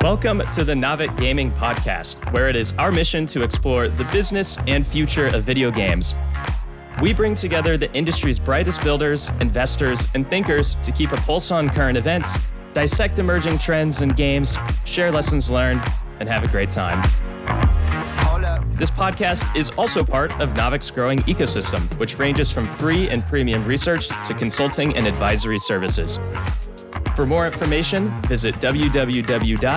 Welcome to the Navic Gaming Podcast, where it is our mission to explore the business and future of video games. We bring together the industry's brightest builders, investors, and thinkers to keep a pulse on current events, dissect emerging trends in games, share lessons learned, and have a great time. This podcast is also part of Navic's growing ecosystem, which ranges from free and premium research to consulting and advisory services. For more information, visit www.navic.co.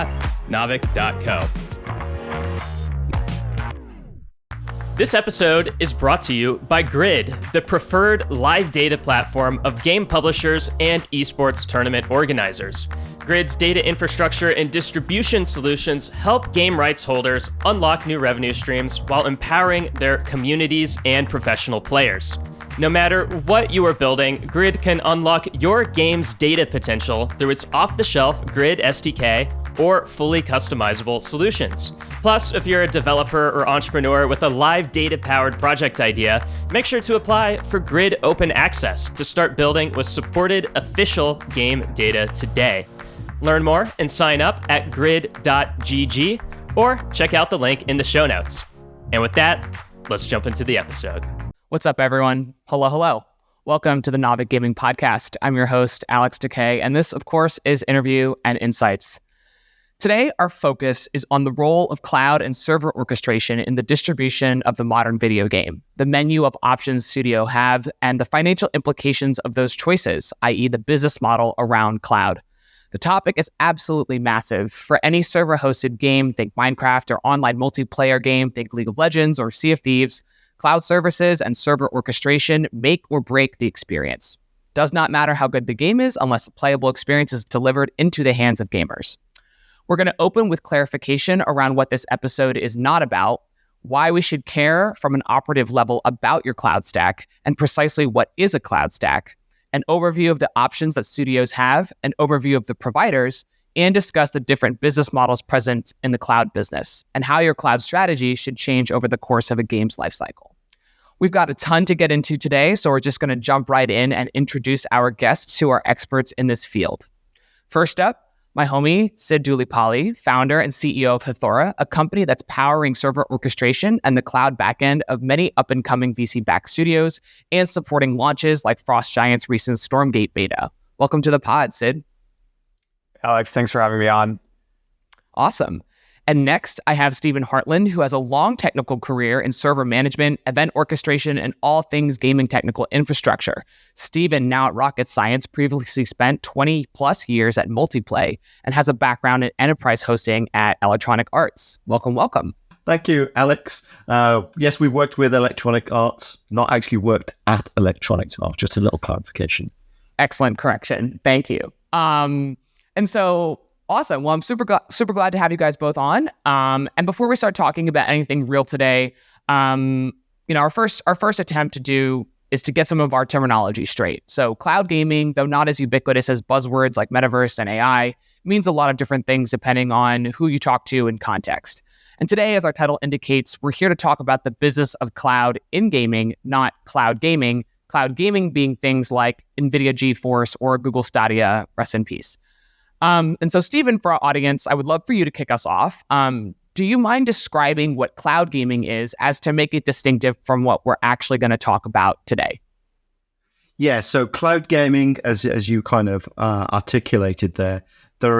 This episode is brought to you by Grid, the preferred live data platform of game publishers and esports tournament organizers. Grid's data infrastructure and distribution solutions help game rights holders unlock new revenue streams while empowering their communities and professional players. No matter what you are building, Grid can unlock your game's data potential through its off-the-shelf Grid SDK or fully customizable solutions. Plus, if you're a developer or entrepreneur with a live data-powered project idea, make sure to apply for Grid Open Access to start building with supported official game data today. Learn more and sign up at grid.gg or check out the link in the show notes. And with that, let's jump into the episode. What's up, everyone? Hello. Welcome to the Navic Gaming Podcast. I'm your host, Alex Takei, and this, of course, is Interview and Insights. Today, our focus is on the role of cloud and server orchestration in the distribution of the modern video game, the menu of options studio have, and the financial implications of those choices, i.e. the business model around cloud. The topic is absolutely massive. For any server-hosted game, think Minecraft, or online multiplayer game, think League of Legends or Sea of Thieves, cloud services and server orchestration make or break the experience. Does not matter how good the game is unless a playable experience is delivered into the hands of gamers. We're going to open with clarification around what this episode is not about, why we should care from an operative level about your cloud stack, and precisely what is a cloud stack, an overview of the options that studios have, an overview of the providers, and discuss the different business models present in the cloud business and how your cloud strategy should change over the course of a game's lifecycle. We've got a ton to get into today, so we're just going to jump right in and introduce our guests who are experts in this field. First up, my homie, Sid Dhulipalla, founder and CEO of Hathora, a company that's powering server orchestration and the cloud backend of many up-and-coming VC-backed studios and supporting launches like Frost Giant's recent Stormgate beta. Welcome to the pod, Sid. Alex, thanks for having me on. Awesome. And next, I have Steven Hartland, who has a long technical career in server management, event orchestration, and all things gaming technical infrastructure. Steven, now at Rocket Science, previously spent 20 plus years at Multiplay and has a background in enterprise hosting at Electronic Arts. Welcome. Thank you, Alex. Yes, we worked with Electronic Arts, not actually worked at Electronic Arts, just a little clarification. Excellent correction. Thank you. And so, awesome. Well, I'm super glad to have you guys both on. And before we start talking about anything real today, our first attempt to do is to get some of our terminology straight. So cloud gaming, though not as ubiquitous as buzzwords like metaverse and AI, means a lot of different things depending on who you talk to and context. And today, as our title indicates, we're here to talk about the business of cloud in gaming, not cloud gaming. Cloud gaming being things like NVIDIA GeForce or Google Stadia, rest in peace. And so, Steven, for our audience, I would love for you to kick us off. Do you mind describing what cloud gaming is as to make it distinctive from what we're actually going to talk about today? Yeah, so cloud gaming, as you kind of articulated there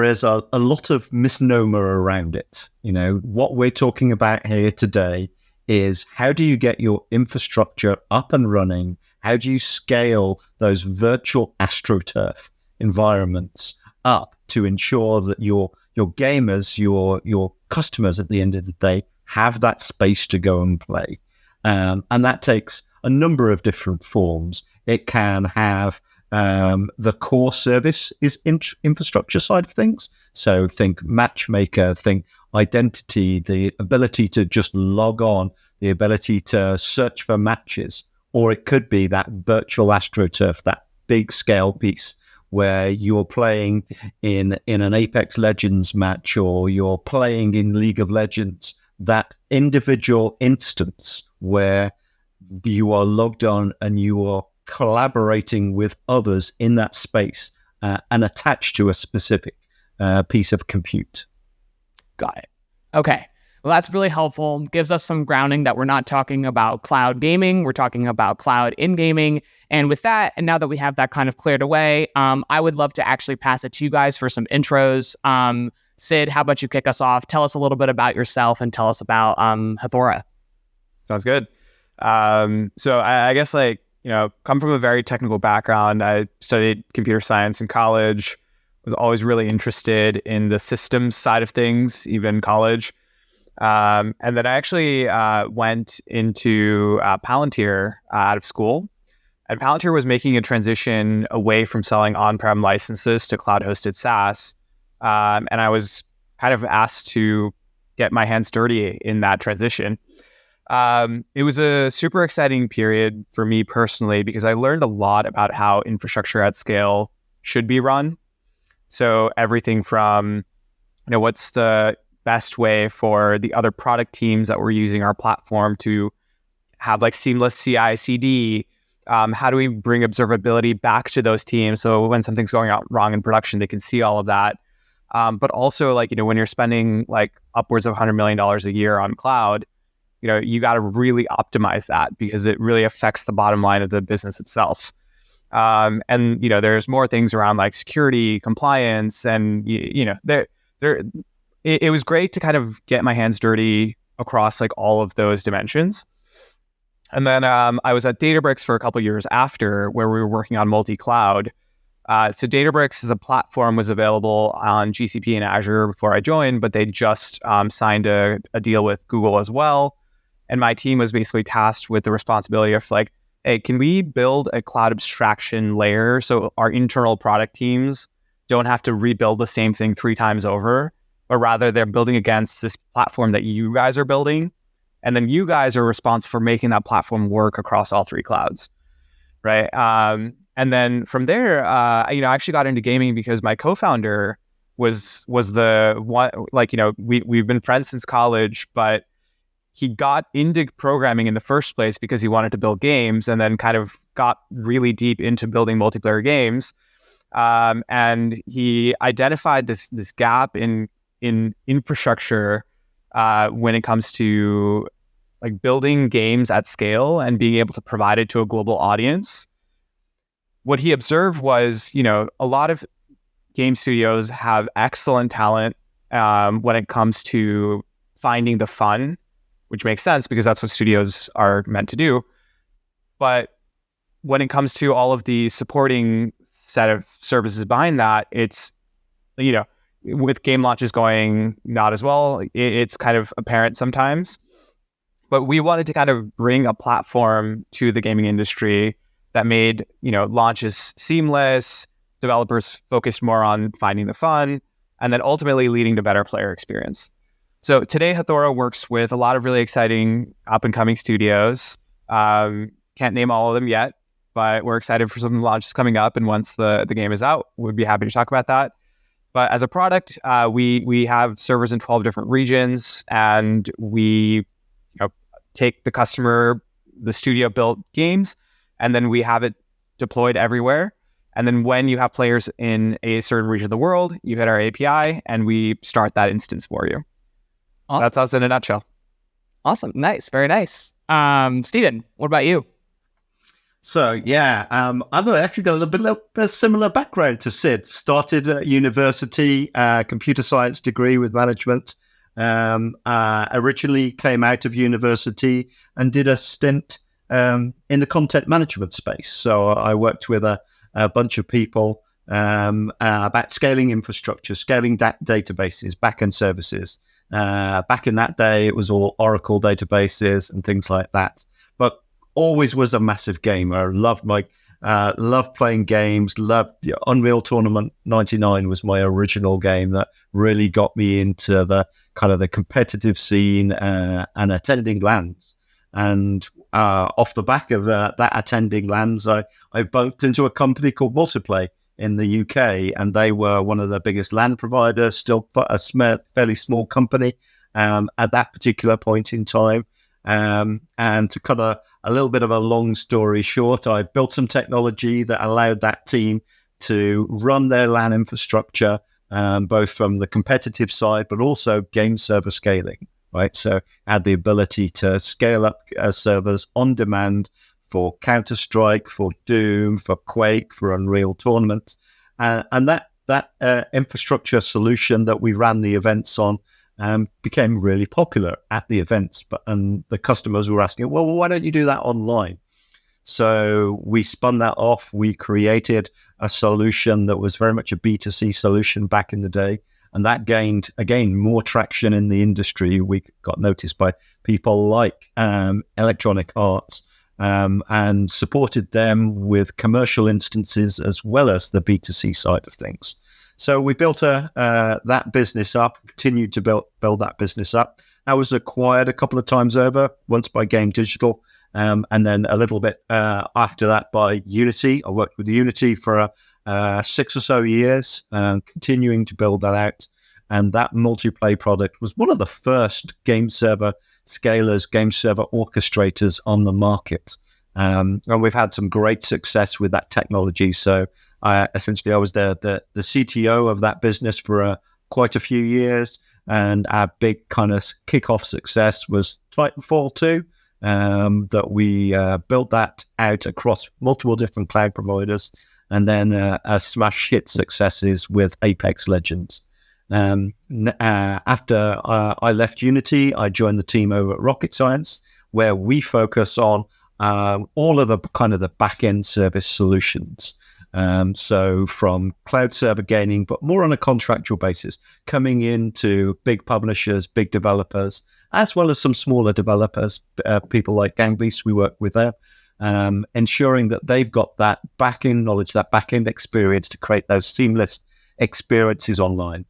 is a lot of misnomer around it. You know, what we're talking about here today is how do you get your infrastructure up and running? How do you scale those virtual AstroTurf environments up to ensure that your gamers, your customers at the end of the day have that space to go and play. And that takes a number of different forms. It can have the core service is infrastructure side of things. So think matchmaker, think identity, the ability to just log on, the ability to search for matches, or it could be that virtual AstroTurf, that big scale piece where you're playing in an Apex Legends match or you're playing in League of Legends, that individual instance where you are logged on and you are collaborating with others in that space and attached to a specific piece of compute. Got it. Okay. Well, that's really helpful. Gives us some grounding that we're not talking about cloud gaming. We're talking about cloud in gaming. And with that, and now that we have that kind of cleared away, I would love to actually pass it to you guys for some intros. Sid, how about you kick us off? Tell us a little bit about yourself and tell us about Hathora. Sounds good. So I guess come from a very technical background. I studied computer science in college, was always really interested in the systems side of things, even in college. And then I actually went into Palantir out of school. And Palantir was making a transition away from selling on-prem licenses to cloud-hosted SaaS. And I was kind of asked to get my hands dirty in that transition. It was a super exciting period for me personally because I learned a lot about how infrastructure at scale should be run. So everything from, what's the best way for the other product teams that were using our platform to have like seamless CI/CD? How do we bring observability back to those teams so when something's going out wrong in production, they can see all of that? But also when you're spending like upwards of $100 million a year on cloud, you got to really optimize that because it really affects the bottom line of the business itself. And there's more things around like security, compliance, and it was great to kind of get my hands dirty across like all of those dimensions. And then I was at Databricks for a couple of years after, where we were working on multi-cloud. So Databricks as a platform was available on GCP and Azure before I joined, but they just signed a deal with Google as well. And my team was basically tasked with the responsibility of like, hey, can we build a cloud abstraction layer so our internal product teams don't have to rebuild the same thing 3 times over, but rather they're building against this platform that you guys are building. And then you guys are responsible for making that platform work across all 3 clouds, right? And then from there, I actually got into gaming because my co-founder was the one, we've been friends since college, but he got into programming in the first place because he wanted to build games and then kind of got really deep into building multiplayer games. And he identified this gap in infrastructure when it comes to like building games at scale and being able to provide it to a global audience. What he observed was, a lot of game studios have excellent talent when it comes to finding the fun, which makes sense because that's what studios are meant to do. But when it comes to all of the supporting set of services behind that, it's, with game launches going not as well, it's kind of apparent sometimes. But we wanted to kind of bring a platform to the gaming industry that made, launches seamless, developers focused more on finding the fun, and then ultimately leading to better player experience. So today, Hathora works with a lot of really exciting up-and-coming studios. Can't name all of them yet, but we're excited for some launches coming up. And once the game is out, we'd be happy to talk about that. But as a product, we have servers in 12 different regions, and we take the studio-built games, and then we have it deployed everywhere. And then when you have players in a certain region of the world, you hit our API, and we start that instance for you. Awesome. That's us in a nutshell. Awesome. Nice. Very nice. Steven, what about you? So, I've actually got a little bit of a similar background to Sid. Started at university, computer science degree with management. Originally came out of university and did a stint in the content management space. So I worked with a bunch of people about scaling infrastructure, scaling databases, backend services. Back in that day, it was all Oracle databases and things like that. But always was a massive gamer. Loved playing games. Unreal Tournament 99 was my original game that really got me into the kind of the competitive scene and attending LANs. And off the back of that attending LANs, I bumped into a company called Multiplay in the UK, and they were one of the biggest LAN providers, still a fairly small company at that particular point in time. And to cut a little bit of a long story short, I built some technology that allowed that team to run their LAN infrastructure both from the competitive side, but also game server scaling, right? So had the ability to scale up servers on demand for Counter-Strike, for Doom, for Quake, for Unreal Tournament. And that infrastructure solution that we ran the events on became really popular at the events. And the customers were asking, well, why don't you do that online? So we spun that off. We created a solution that was very much a B2C solution back in the day. And that gained, again, more traction in the industry. We got noticed by people like Electronic Arts and supported them with commercial instances as well as the B2C side of things. So we built that business up, continued to build that business up. That was acquired a couple of times over, once by Game Digital, and then a little bit after that by Unity. I worked with Unity for 6 or so years, continuing to build that out. And that multiplayer product was one of the first game server scalers, game server orchestrators on the market. And we've had some great success with that technology. So essentially, I was the CTO of that business for quite a few years. And our big kind of kickoff success was Titanfall 2. That we built that out across multiple different cloud providers, and then a smash hit successes with Apex Legends. After I left Unity, I joined the team over at Rocket Science, where we focus on all of the kind of the backend service solutions. So from cloud server gaming, but more on a contractual basis, coming into big publishers, big developers, as well as some smaller developers, people like Gangbeast, we work with them, ensuring that they've got that back-end knowledge, that back-end experience to create those seamless experiences online.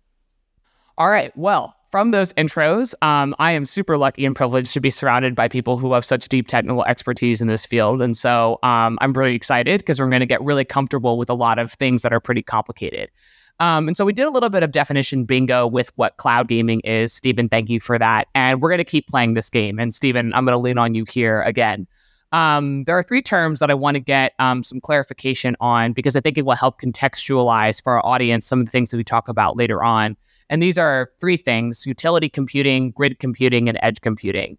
All right. Well, from those intros, I am super lucky and privileged to be surrounded by people who have such deep technical expertise in this field. And so I'm really excited because we're going to get really comfortable with a lot of things that are pretty complicated. And so we did a little bit of definition bingo with what cloud gaming is. Steven, thank you for that. And we're going to keep playing this game. And Steven, I'm going to lean on you here again. There are 3 terms that I want to get some clarification on because I think it will help contextualize for our audience some of the things that we talk about later on. And these are 3 things: utility computing, grid computing, and edge computing.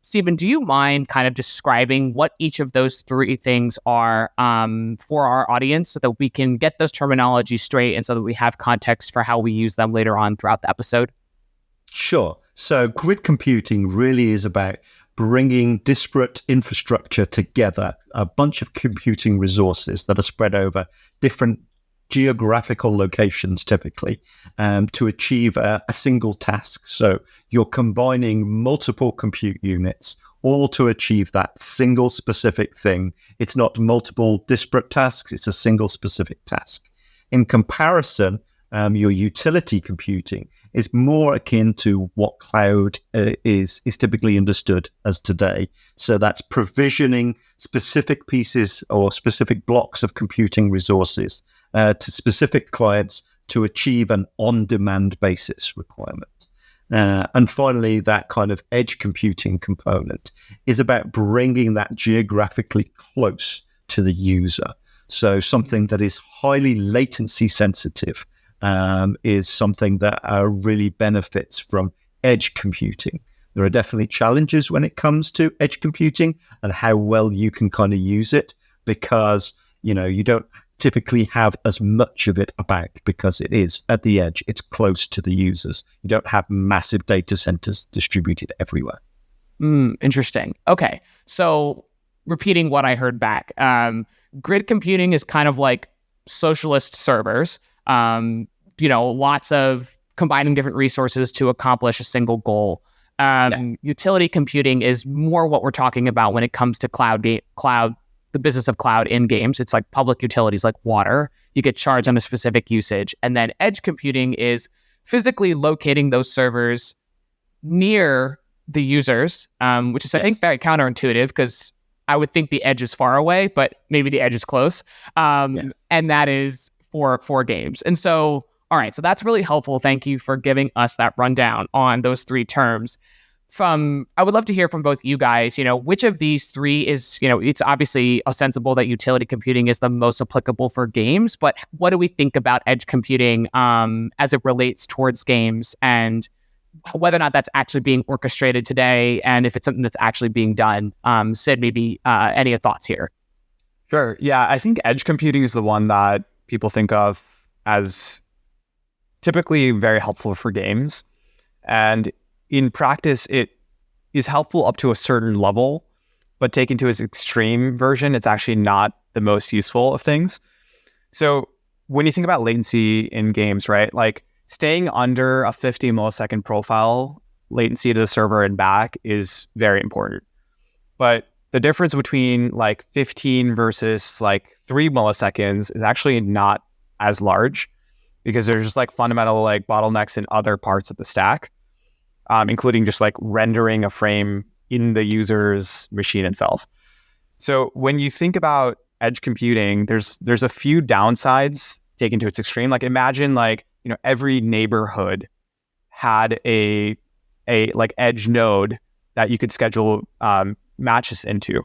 Steven, do you mind kind of describing what each of those 3 things are for our audience so that we can get those terminologies straight and so that we have context for how we use them later on throughout the episode? Sure. So grid computing really is about bringing disparate infrastructure together, a bunch of computing resources that are spread over different geographical locations typically, to achieve a single task. So you're combining multiple compute units all to achieve that single specific thing. It's not multiple disparate tasks, it's a single specific task. In comparison, your utility computing is more akin to what cloud is typically understood as today. So that's provisioning specific pieces or specific blocks of computing resources to specific clients to achieve an on-demand basis requirement. And finally, that kind of edge computing component is about bringing that geographically close to the user. So something that is highly latency sensitive is something that really benefits from edge computing. There are definitely challenges when it comes to edge computing and how well you can kind of use it, because you don't typically have as much of it about because it is at the edge, it's close to the users. You don't have massive data centers distributed everywhere. Interesting. Okay, so repeating what I heard back, grid computing is kind of like socialist servers. Lots of combining different resources to accomplish a single goal. Utility computing is more what we're talking about when it comes to cloud, the business of cloud in games. It's like public utilities like water. You get charged on a specific usage. And then edge computing is physically locating those servers near the users, which is, I think, very counterintuitive because I would think the edge is far away, but maybe the edge is close. And that is for games. And so, all right, so that's really helpful. Thank you for giving us that rundown on those 3 terms. I would love to hear from both you guys, which of these three is, it's obviously ostensible that utility computing is the most applicable for games, but what do we think about edge computing as it relates towards games, and whether or not that's actually being orchestrated today, and if it's something that's actually being done? Sid, maybe any thoughts here? Sure. Yeah, I think edge computing is the one that people think of as typically very helpful for games. And in practice, it is helpful up to a certain level, but taken to its extreme version, it's actually not the most useful of things. So when you think about latency in games, right, like staying under a 50 millisecond profile latency to the server and back is very important. But the difference between like 15 versus like 3 milliseconds is actually not as large, because there's just like fundamental like bottlenecks in other parts of the stack, including just like rendering a frame in the user's machine itself. So when you think about edge computing, there's a few downsides taken to its extreme. Like imagine like, every neighborhood had a like edge node that you could schedule matches into.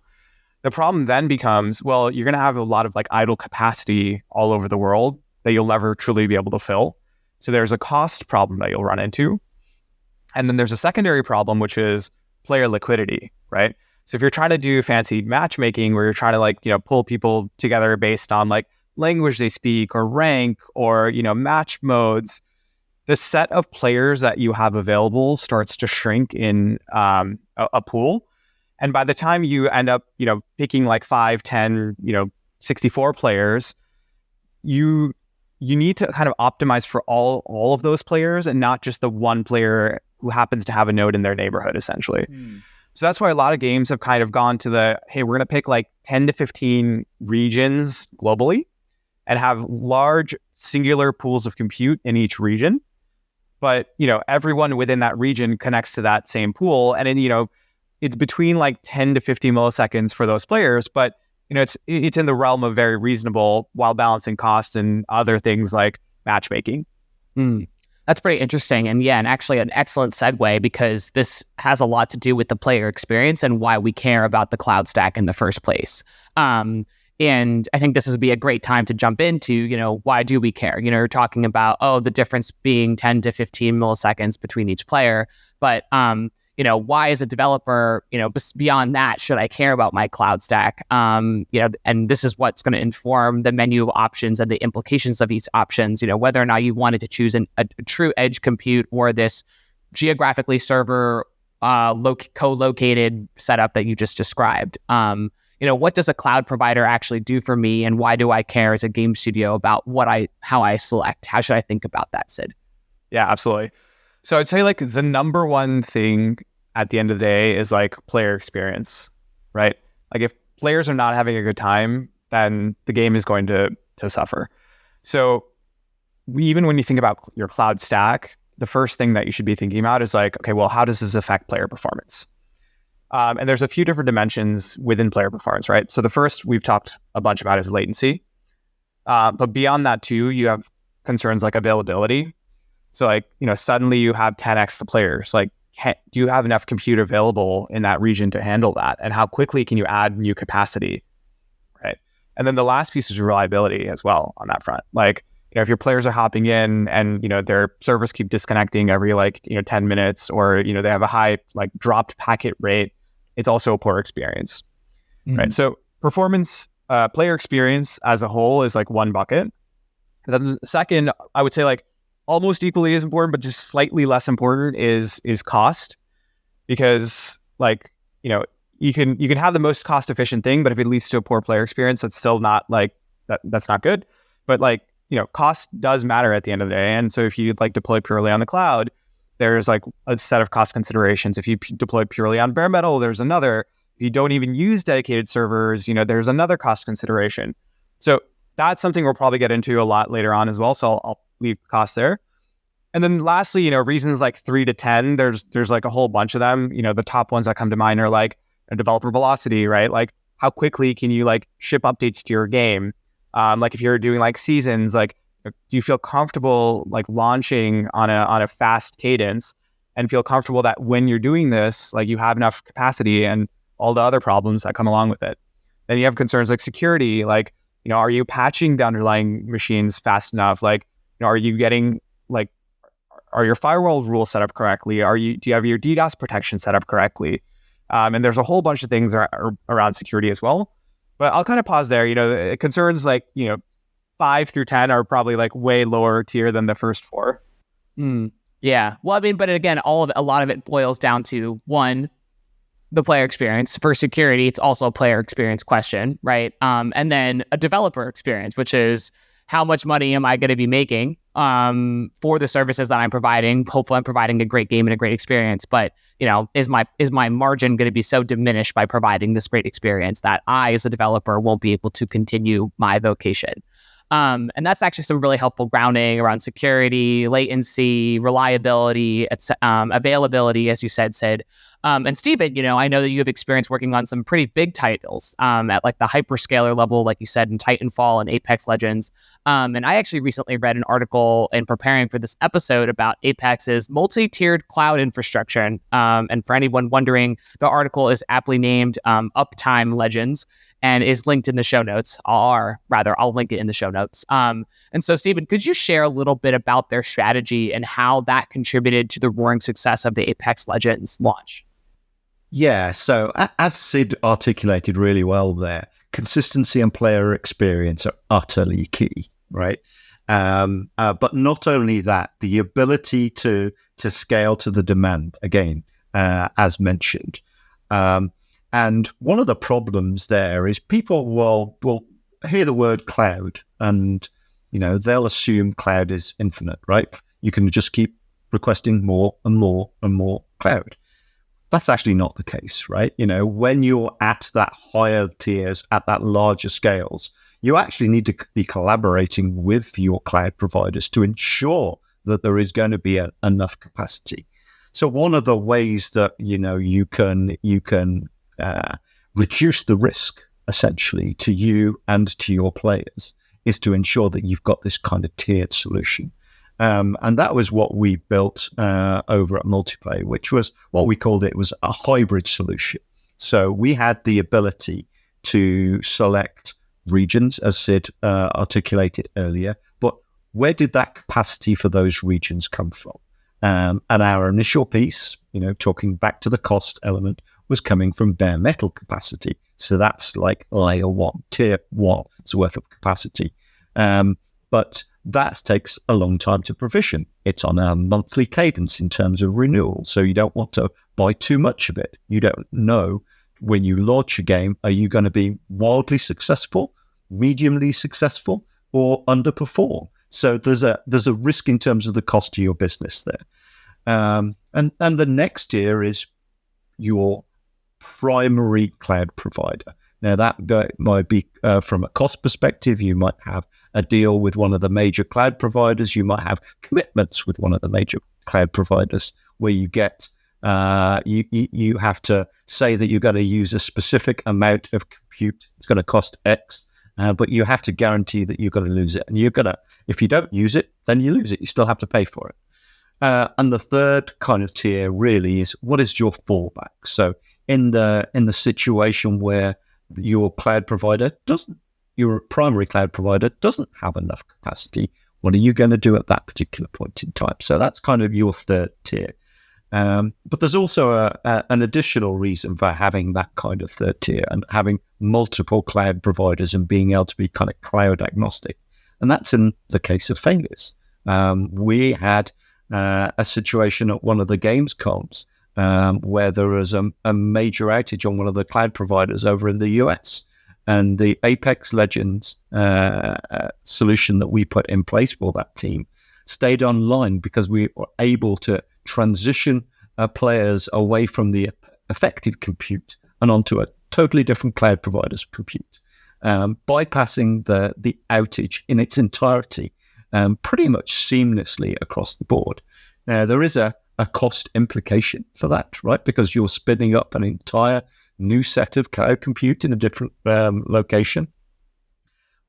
The problem then becomes, well, you're going to have a lot of like idle capacity all over the world that you'll never truly be able to fill. So there's a cost problem that you'll run into. And then there's a secondary problem, which is player liquidity, right? So if you're trying to do fancy matchmaking where you're trying to like, pull people together based on like language they speak or rank or, match modes, the set of players that you have available starts to shrink in a pool. And by the time you end up, picking like 5, 10, 64 players, you need to kind of optimize for all of those players and not just the one player who happens to have a node in their neighborhood, essentially. So that's why a lot of games have kind of gone to the, hey, we're going to pick like 10 to 15 regions globally and have large singular pools of compute in each region. But, everyone within that region connects to that same pool. And then, it's between like 10 to 50 milliseconds for those players, but it's in the realm of very reasonable while balancing cost and other things like matchmaking. That's pretty interesting. And yeah, and actually an excellent segue, because this has a lot to do with the player experience and why we care about the cloud stack in the first place. And I think this would be a great time to jump into, why do we care? You're talking about, the difference being 10 to 15 milliseconds between each player. But, why as a developer, beyond that, should I care about my cloud stack? And this is what's going to inform the menu of options and the implications of each options, whether or not you wanted to choose a true edge compute or this geographically server co-located setup that you just described. What does a cloud provider actually do for me, and why do I care as a game studio about how I select? How should I think about that, Sid? Yeah, absolutely. So I'd say like the number one thing at the end of the day is like player experience, right? Like if players are not having a good time, then the game is going to suffer. So even when you think about your cloud stack, the first thing that you should be thinking about is like, okay, well, how does this affect player performance? And there's a few different dimensions within player performance, right? So the first we've talked a bunch about is latency. But beyond that too, you have concerns like availability. So like, suddenly you have 10x the players. Like, do you have enough compute available in that region to handle that? And how quickly can you add new capacity, right? And then the last piece is reliability as well on that front. Like, if your players are hopping in and, their servers keep disconnecting every 10 minutes, or, they have a high like dropped packet rate, it's also a poor experience, right? So performance, player experience as a whole is like one bucket. And then the second, I would say like almost equally as important, but just slightly less important is cost, because like, you can have the most cost efficient thing, but if it leads to a poor player experience, that's still not like that's not good. But like, cost does matter at the end of the day. And so if you like deploy purely on the cloud, there's like a set of cost considerations. If you deploy purely on bare metal, there's another. If you don't even use dedicated servers, there's another cost consideration. So that's something we'll probably get into a lot later on as well. So I'll leave costs there. And then lastly, reasons like 3 to 10, there's like a whole bunch of them. The top ones that come to mind are like a developer velocity, right? Like how quickly can you like ship updates to your game? Like if you're doing like seasons, like do you feel comfortable like launching on a fast cadence? and feel comfortable that when you're doing this, like you have enough capacity and all the other problems that come along with it. Then you have concerns like security, like, are you patching the underlying machines fast enough? Like, are you getting like, are your firewall rules set up correctly? Do you have your DDoS protection set up correctly? And there's a whole bunch of things around security as well. But I'll kind of pause there. The concerns like, 5 through 10 are probably like way lower tier than the first 4. Yeah. Well, I mean, but again, a lot of it boils down to one, the player experience. For security, it's also a player experience question, right? And then a developer experience, which is how much money am I going to be making for the services that I'm providing? Hopefully, I'm providing a great game and a great experience. But is my margin going to be so diminished by providing this great experience that I, as a developer, won't be able to continue my vocation? And that's actually some really helpful grounding around security, latency, reliability, availability, as you said, Sid. And Steven, I know that you have experience working on some pretty big titles at like the hyperscaler level, like you said, in Titanfall and Apex Legends. And I actually recently read an article in preparing for this episode about Apex's multi-tiered cloud infrastructure. And for anyone wondering, the article is aptly named Uptime Legends, and is linked in the show notes, I'll link it in the show notes. And so, Steven, could you share a little bit about their strategy and how that contributed to the roaring success of the Apex Legends launch? Yeah, so as Sid articulated really well there, consistency and player experience are utterly key, right? But not only that, the ability to scale to the demand, again, as mentioned. And one of the problems there is people will hear the word cloud and, they'll assume cloud is infinite, right? You can just keep requesting more and more and more cloud. That's actually not the case, right? When you're at that higher tiers, at that larger scales, you actually need to be collaborating with your cloud providers to ensure that there is going to be enough capacity. So one of the ways that, you can reduce the risk essentially to you and to your players is to ensure that you've got this kind of tiered solution. And that was what we built over at Multiplay, which was what we called it was a hybrid solution. So we had the ability to select regions, as Sid articulated earlier, but where did that capacity for those regions come from? And our initial piece, talking back to the cost element, was coming from bare metal capacity. So that's like layer 1, tier 1's worth of capacity. But that takes a long time to provision. It's on a monthly cadence in terms of renewal. So you don't want to buy too much of it. You don't know when you launch a game, are you going to be wildly successful, mediumly successful, or underperform? So there's a risk in terms of the cost to your business there. And the next tier is your primary cloud provider. Now that might be from a cost perspective, you might have a deal with one of the major cloud providers. You might have commitments with one of the major cloud providers where you get you have to say that you're going to use a specific amount of compute. It's going to cost X, but you have to guarantee that you're going to lose it. And if you don't use it, then you lose it. You still have to pay for it. And the third kind of tier really is what is your fallback? So in the situation where your your primary cloud provider doesn't have enough capacity, what are you going to do at that particular point in time? So that's kind of your third tier. But there's also an additional reason for having that kind of third tier and having multiple cloud providers and being able to be kind of cloud agnostic. And that's in the case of failures. We had a situation at one of the games comms where there was a major outage on one of the cloud providers over in the US. And the Apex Legends solution that we put in place for that team stayed online because we were able to transition players away from the affected compute and onto a totally different cloud provider's compute, bypassing the outage in its entirety pretty much seamlessly across the board. Now, there is a cost implication for that, right? Because you're spinning up an entire new set of cloud compute in a different location.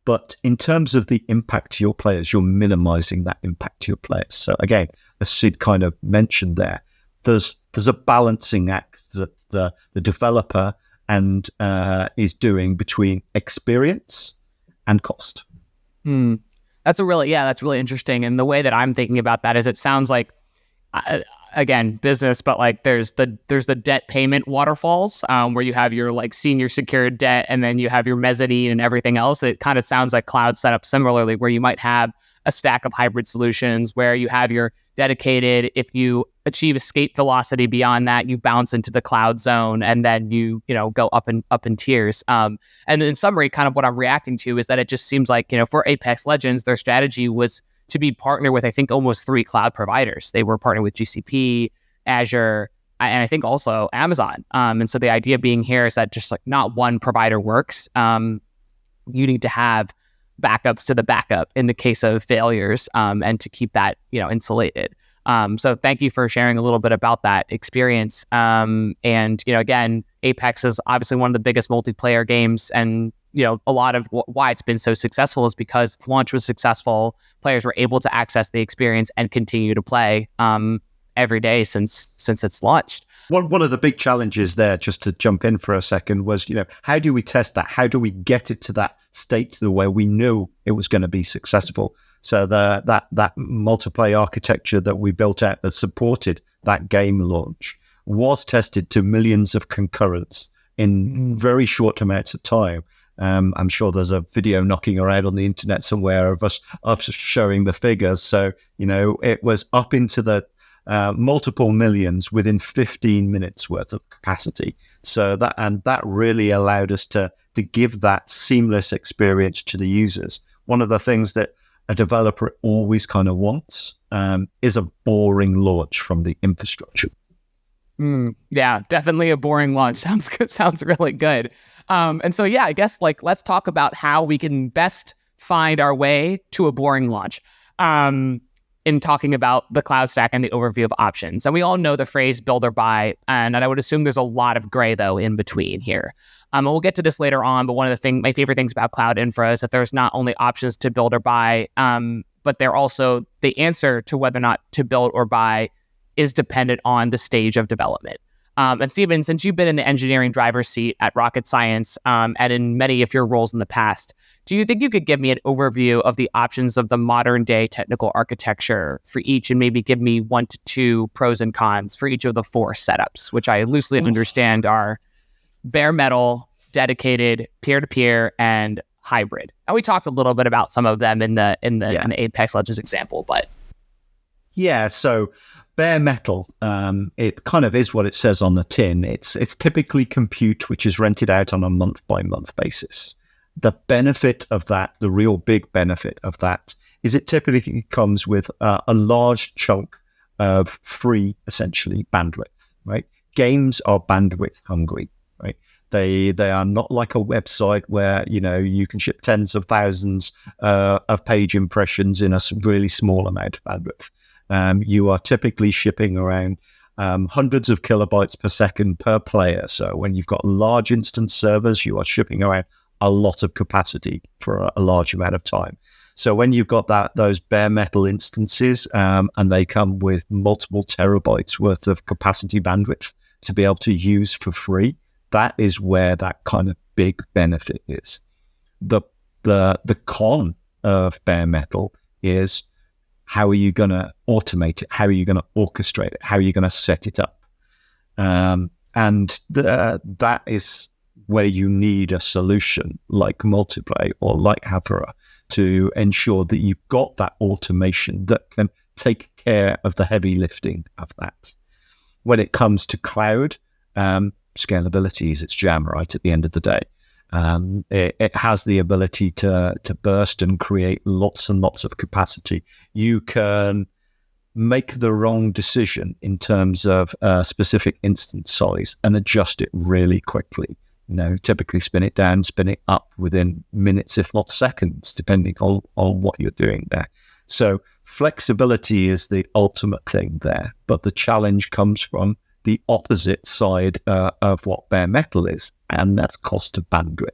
But in terms of the impact to your players, you're minimizing that impact to your players. So again, as Sid kind of mentioned there, there's a balancing act that the developer and is doing between experience and cost. That's really interesting. And the way that I'm thinking about that is, it sounds like, again, business, but like there's the debt payment waterfalls, where you have your like senior secured debt, and then you have your mezzanine and everything else. It kind of sounds like cloud set up similarly, where you might have a stack of hybrid solutions where you have your dedicated, if you achieve escape velocity beyond that, you bounce into the cloud zone, and then you go up in tiers. And in summary, kind of what I'm reacting to is that it just seems like, for Apex Legends, their strategy was to be partnered with, I think, almost 3 cloud providers. They were partnered with GCP, Azure, and I think also Amazon. And so the idea being here is that just like not one provider works. You need to have backups to the backup in the case of failures, and to keep that, insulated. So thank you for sharing a little bit about that experience. And, again, Apex is obviously one of the biggest multiplayer games, and a lot of why it's been so successful is because its launch was successful. Players were able to access the experience and continue to play every day since it's launched. One of the big challenges there, just to jump in for a second, was, how do we test that? How do we get it to that state where we knew it was going to be successful? So that multiplayer architecture that we built out that supported that game launch was tested to millions of concurrents in very short amounts of time. I'm sure there's a video knocking around on the internet somewhere of us showing the figures. So, it was up into the multiple millions within 15 minutes worth of capacity. So that really allowed us to give that seamless experience to the users. One of the things that a developer always kind of wants is a boring launch from the infrastructure. Yeah, definitely a boring launch. Sounds good. Sounds really good. And so, I guess let's talk about how we can best find our way to a boring launch. In talking about the cloud stack and the overview of options. And we all know the phrase build or buy, and I would assume there's a lot of gray, though, in between here. And we'll get to this later on, but one of my favorite things about cloud infra is that there's not only options to build or buy, but they're also, the answer to whether or not to build or buy is dependent on the stage of development. And Steven, since you've been in the engineering driver's seat at Rocket Science, and in many of your roles in the past, do you think you could give me an overview of the options of the modern day technical architecture for each, and maybe give me 1 to 2 pros and cons for each of the 4 setups, which I loosely understand are bare metal, dedicated, peer-to-peer, and hybrid? And we talked a little bit about some of them in the Apex Legends example, but so bare metal, it kind of is what it says on the tin. It's typically compute which is rented out on a month-by-month basis. The benefit of that, the real big benefit of that, is it typically comes with a large chunk of free, essentially, bandwidth, right? Games are bandwidth hungry, right? They are not like a website where, you can ship tens of thousands of page impressions in a really small amount of bandwidth. You are typically shipping around hundreds of kilobytes per second per player. So when you've got large instance servers, you are shipping around a lot of capacity for a large amount of time. So when you've got those bare metal instances, and they come with multiple terabytes worth of capacity bandwidth to be able to use for free, that is where that kind of big benefit is. The con of bare metal is, how are you going to automate it? How are you going to orchestrate it? How are you going to set it up? That is where you need a solution like Multiplay or like Hathora to ensure that you've got that automation that can take care of the heavy lifting of that. When it comes to cloud, scalability is its jam right at the end of the day. It has the ability to burst and create lots and lots of capacity. You can make the wrong decision in terms of a specific instance size and adjust it really quickly. Typically spin it down, spin it up within minutes, if not seconds, depending on what you're doing there. So flexibility is the ultimate thing there, but the challenge comes from the opposite side of what bare metal is, and that's cost of bandwidth,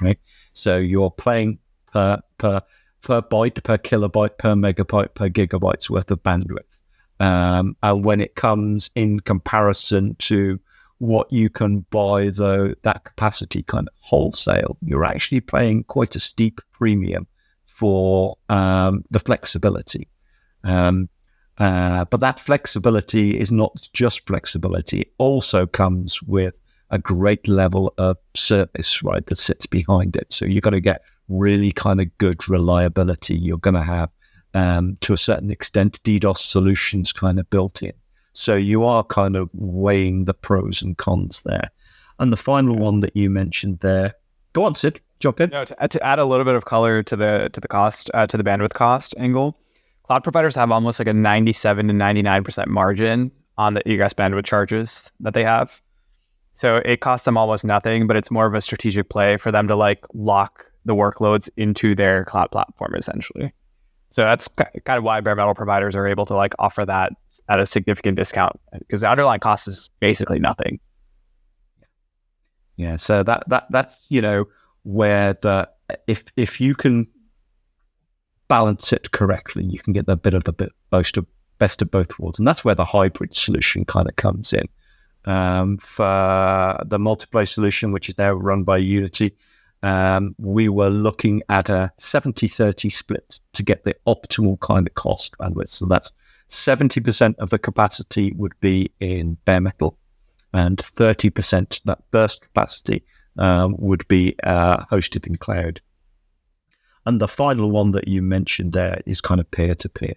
right? So you're playing per byte, per kilobyte, per megabyte, per gigabyte's worth of bandwidth. And when it comes in comparison to what you can buy, though, that capacity kind of wholesale, you're actually paying quite a steep premium for the flexibility. But that flexibility is not just flexibility. It also comes with a great level of service, right, that sits behind it. So you're going to get really kind of good reliability. You're going to have, to a certain extent, DDoS solutions kind of built in. So you are kind of weighing the pros and cons there. And the final one that you mentioned there, go on, Sid, jump in. No, to add a little bit of color to the cost, to the bandwidth cost angle, cloud providers have almost like a 97 to 99% margin on the egress bandwidth charges that they have. So it costs them almost nothing, but it's more of a strategic play for them to like lock the workloads into their cloud platform, essentially. So that's kind of why bare metal providers are able to like offer that at a significant discount, because the underlying cost is basically nothing. Yeah, so that's where if you can balance it correctly, you can get the best of both worlds, and that's where the hybrid solution kind of comes in. For the multiplayer solution, which is now run by Unity, we were looking at a 70-30 split to get the optimal kind of cost bandwidth. So that's 70% of the capacity would be in bare metal, and 30%, that burst capacity, would be hosted in cloud. And the final one that you mentioned there is kind of peer-to-peer.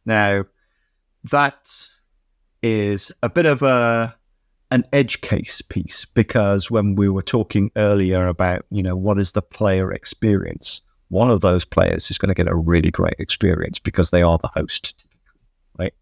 Now, that is a bit of an edge case piece, because when we were talking earlier about, what is the player experience, one of those players is going to get a really great experience because they are the host, right?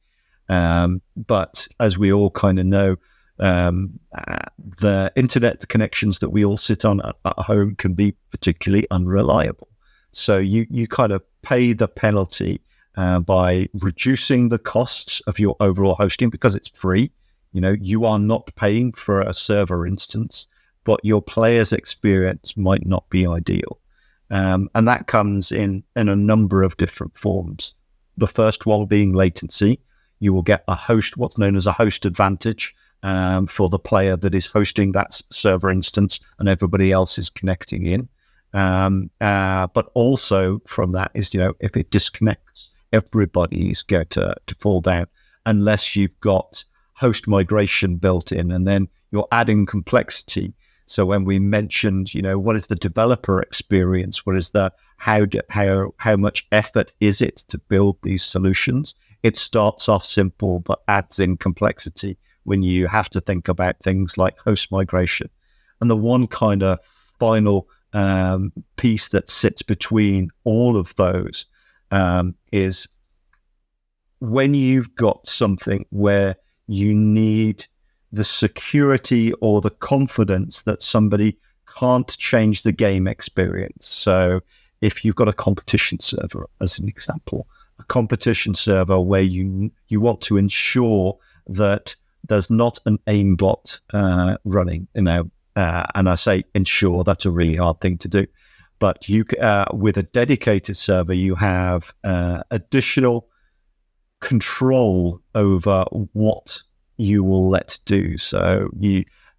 But as we all kind of know, the internet connections that we all sit on at home can be particularly unreliable. So you kind of pay the penalty by reducing the costs of your overall hosting because it's free. You are not paying for a server instance, but your player's experience might not be ideal. And that comes in a number of different forms. The first one being latency. You will get what's known as a host advantage for the player that is hosting that server instance and everybody else is connecting in. But also from that is, if it disconnects, everybody is going to fall down unless you've got host migration built in, and then you're adding complexity. So when we mentioned, what is the developer experience? What is the how much effort is it to build these solutions? It starts off simple, but adds in complexity when you have to think about things like host migration. And the one kind of final piece that sits between all of those is when you've got something where you need the security or the confidence that somebody can't change the game experience. So if you've got a competition server, as an example, a competition server where you want to ensure that there's not an aimbot running, and I say ensure, that's a really hard thing to do. But you, with a dedicated server, you have additional control over what you will let do. So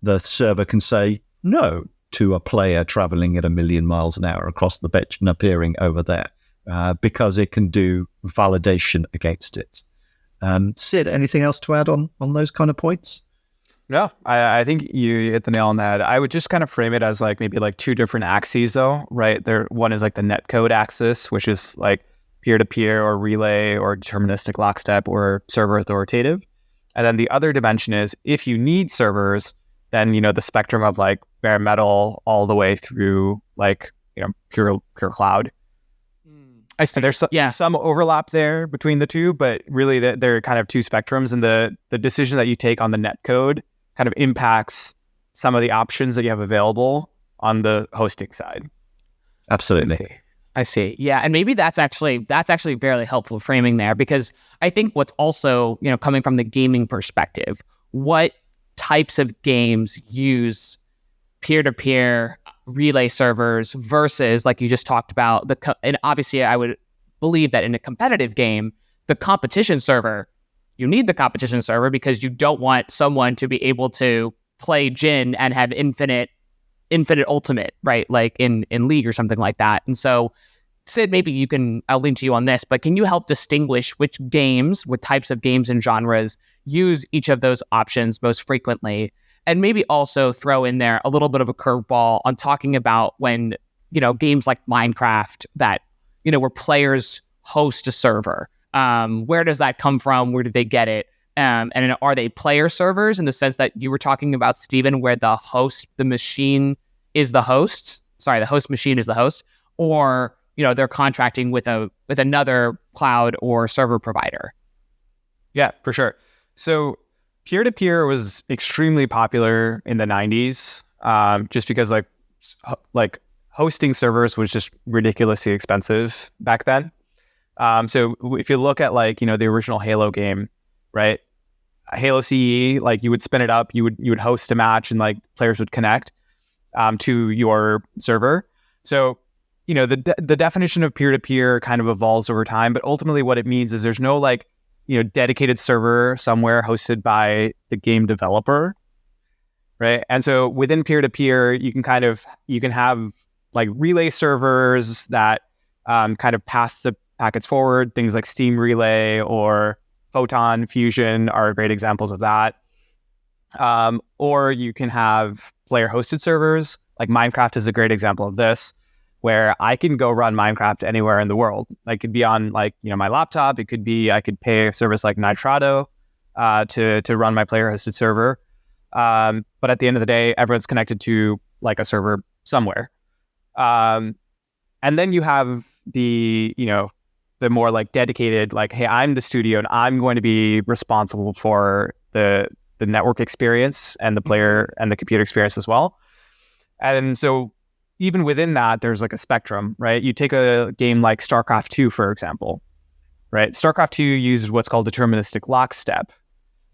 the server can say no to a player traveling at 1,000,000 miles an hour across the pitch and appearing over there because it can do validation against it. Sid, anything else to add on those kind of points? No, I think you hit the nail on the head. I would just kind of frame it as maybe two different axes though, right? One is like the netcode axis, which is like peer-to-peer or relay or deterministic lockstep or server authoritative. And then the other dimension is if you need servers, then, the spectrum of like bare metal all the way through pure cloud. I see. And there's some overlap there between the two, but really they're kind of two spectrums. And the decision that you take on the netcode kind of impacts some of the options that you have available on the hosting side. Absolutely. I see. Yeah. And maybe that's actually very helpful framing there, because I think what's also, coming from the gaming perspective, what types of games use peer-to-peer relay servers versus, like you just talked about, and obviously I would believe that in a competitive game, the competition server you need the competition server because you don't want someone to be able to play Jhin and have infinite ultimate, right? Like in League or something like that. And so, Sid, maybe I'll lean to you on this, but can you help distinguish which games, what types of games and genres use each of those options most frequently? And maybe also throw in there a little bit of a curveball on talking about when, games like Minecraft that, where players host a server. Where does that come from? Where did they get it? And are they player servers in the sense that you were talking about, Steven, where the machine is the host? Sorry, the host machine is the host, or they're contracting with another cloud or server provider. Yeah, for sure. So peer-to-peer was extremely popular in the 90s, just because like hosting servers was just ridiculously expensive back then. So if you look at the original Halo game, right? Halo CE, like you would spin it up, you would host a match, and like players would connect to your server. So the definition of peer-to-peer kind of evolves over time, but ultimately what it means is there's no dedicated server somewhere hosted by the game developer, right? And so within peer-to-peer, you can have like relay servers that kind of pass the packets forward. Things like Steam Relay or Photon Fusion are great examples of that. Or you can have player-hosted servers. Like Minecraft is a great example of this, where I can go run Minecraft anywhere in the world. Like it could be on my laptop. It could be I could pay a service like Nitrado to run my player-hosted server. But at the end of the day, everyone's connected to like a server somewhere. And then you have the more like dedicated, like, hey, I'm the studio and I'm going to be responsible for the network experience and the player and the computer experience as well. And so even within that, there's like a spectrum, right? You take a game like StarCraft 2, for example, right? StarCraft 2 uses what's called deterministic lockstep,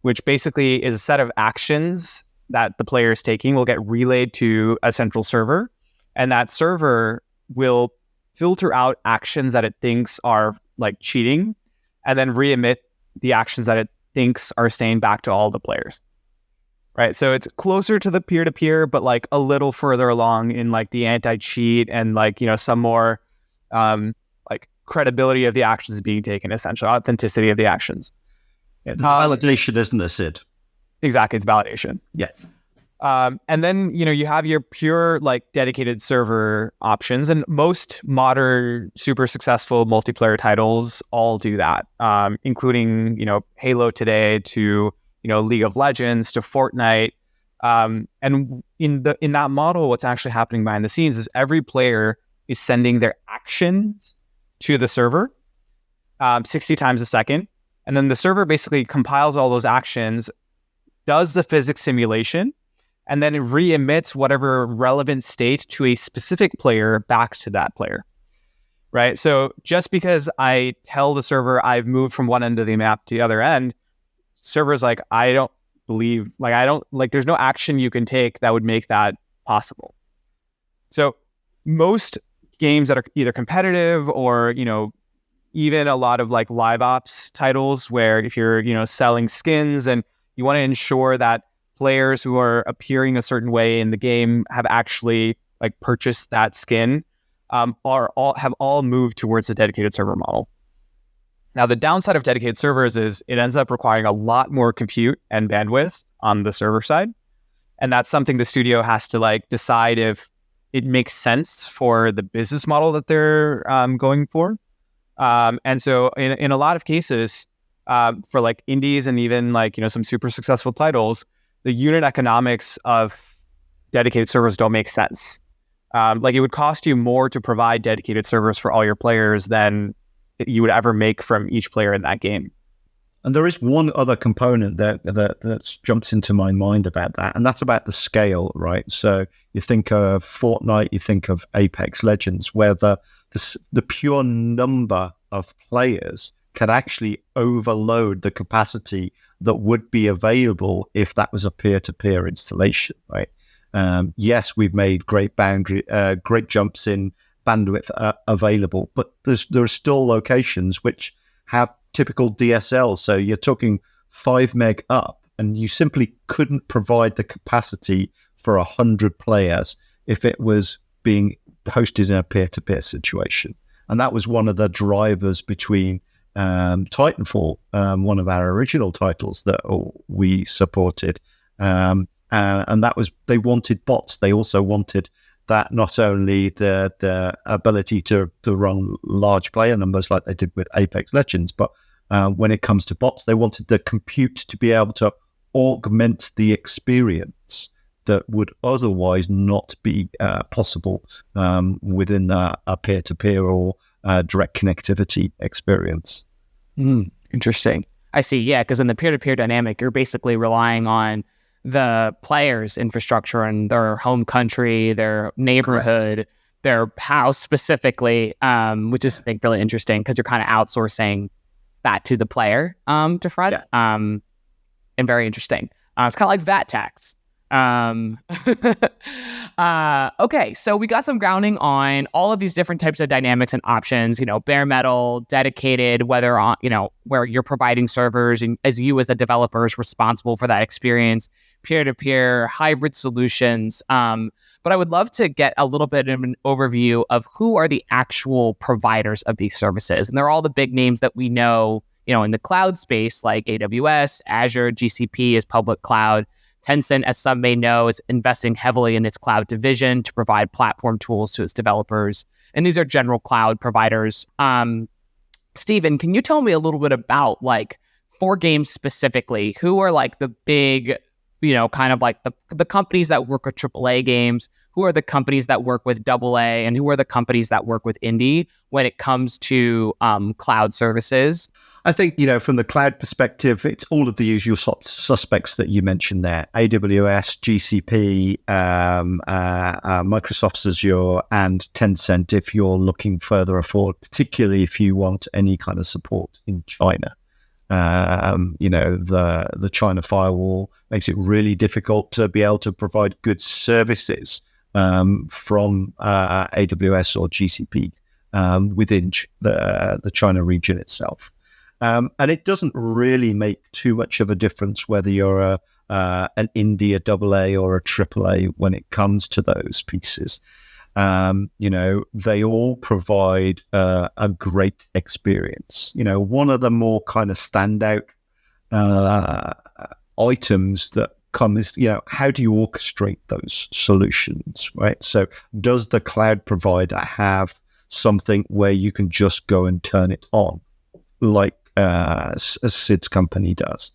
which basically is a set of actions that the player is taking will get relayed to a central server. And that server will filter out actions that it thinks are like cheating and then re-emit the actions that it thinks are staying back to all the players. Right. So it's closer to the peer-to-peer, but like a little further along in like the anti-cheat and like, some more like credibility of the actions being taken, essentially authenticity of the actions. Yeah, there's validation, isn't there, Sid? Exactly. It's validation. Yeah. And then, you have your pure like dedicated server options, and most modern super successful multiplayer titles all do that, including, Halo today to League of Legends to Fortnite. And in that model, what's actually happening behind the scenes is every player is sending their actions to the server 60 times a second. And then the server basically compiles all those actions, does the physics simulation, and then it re-emits whatever relevant state to a specific player back to that player. Right? So just because I tell the server I've moved from one end of the map to the other end, servers there's no action you can take that would make that possible. So most games that are either competitive or, even a lot of like live ops titles where if you're, selling skins and you want to ensure that players who are appearing a certain way in the game have actually like purchased that skin, have all moved towards a dedicated server model. Now, the downside of dedicated servers is it ends up requiring a lot more compute and bandwidth on the server side. And that's something the studio has to like decide if it makes sense for the business model that they're going for. And so in a lot of cases, for like indies and even like, some super successful titles, the unit economics of dedicated servers don't make sense. Like it would cost you more to provide dedicated servers for all your players than you would ever make from each player in that game. And there is one other component that jumps into my mind about that, and that's about the scale, right? So you think of Fortnite, you think of Apex Legends, where the pure number of players can actually overload the capacity that would be available if that was a peer-to-peer installation, right? Yes, we've made great jumps in bandwidth available, but there are still locations which have typical DSL. So you're talking 5 meg up, and you simply couldn't provide the capacity for 100 players if it was being hosted in a peer-to-peer situation. And that was one of the drivers between Titanfall, one of our original titles that we supported. And that was, they wanted bots. They also wanted that not only the ability to run large player numbers like they did with Apex Legends, but when it comes to bots, they wanted the compute to be able to augment the experience that would otherwise not be possible within a peer-to-peer or direct connectivity experience. Interesting. I see. Yeah, because in the peer-to-peer dynamic, you're basically relying on the player's infrastructure and their home country, their neighborhood, correct, their house specifically, which is, I think, really interesting because you're kind of outsourcing that to the player to front. Yeah. And very interesting. It's kind of like VAT tax. Okay, so we got some grounding on all of these different types of dynamics and options, bare metal, dedicated, whether on, where you're providing servers and as you as the developer is responsible for that experience, peer-to-peer, hybrid solutions. But I would love to get a little bit of an overview of who are the actual providers of these services. And they're all the big names that we know, in the cloud space, like AWS, Azure, GCP is public cloud. Tencent, as some may know, is investing heavily in its cloud division to provide platform tools to its developers. And these are general cloud providers. Steven, can you tell me a little bit about, for games specifically, who are the big, kind of the companies that work with AAA games? Who are the companies that work with AA? And who are the companies that work with indie when it comes to cloud services? I think, from the cloud perspective, it's all of the usual suspects that you mentioned there. AWS, GCP, Microsoft's Azure, and Tencent if you're looking further afield, particularly if you want any kind of support in China. The China firewall makes it really difficult to be able to provide good services from AWS or GCP within the China region itself. And it doesn't really make too much of a difference whether you're an indie, a AA, or a AAA when it comes to those pieces. They all provide a great experience. One of the more kind of standout items that come is, how do you orchestrate those solutions, right? So does the cloud provider have something where you can just go and turn it on, like as Sid's company does?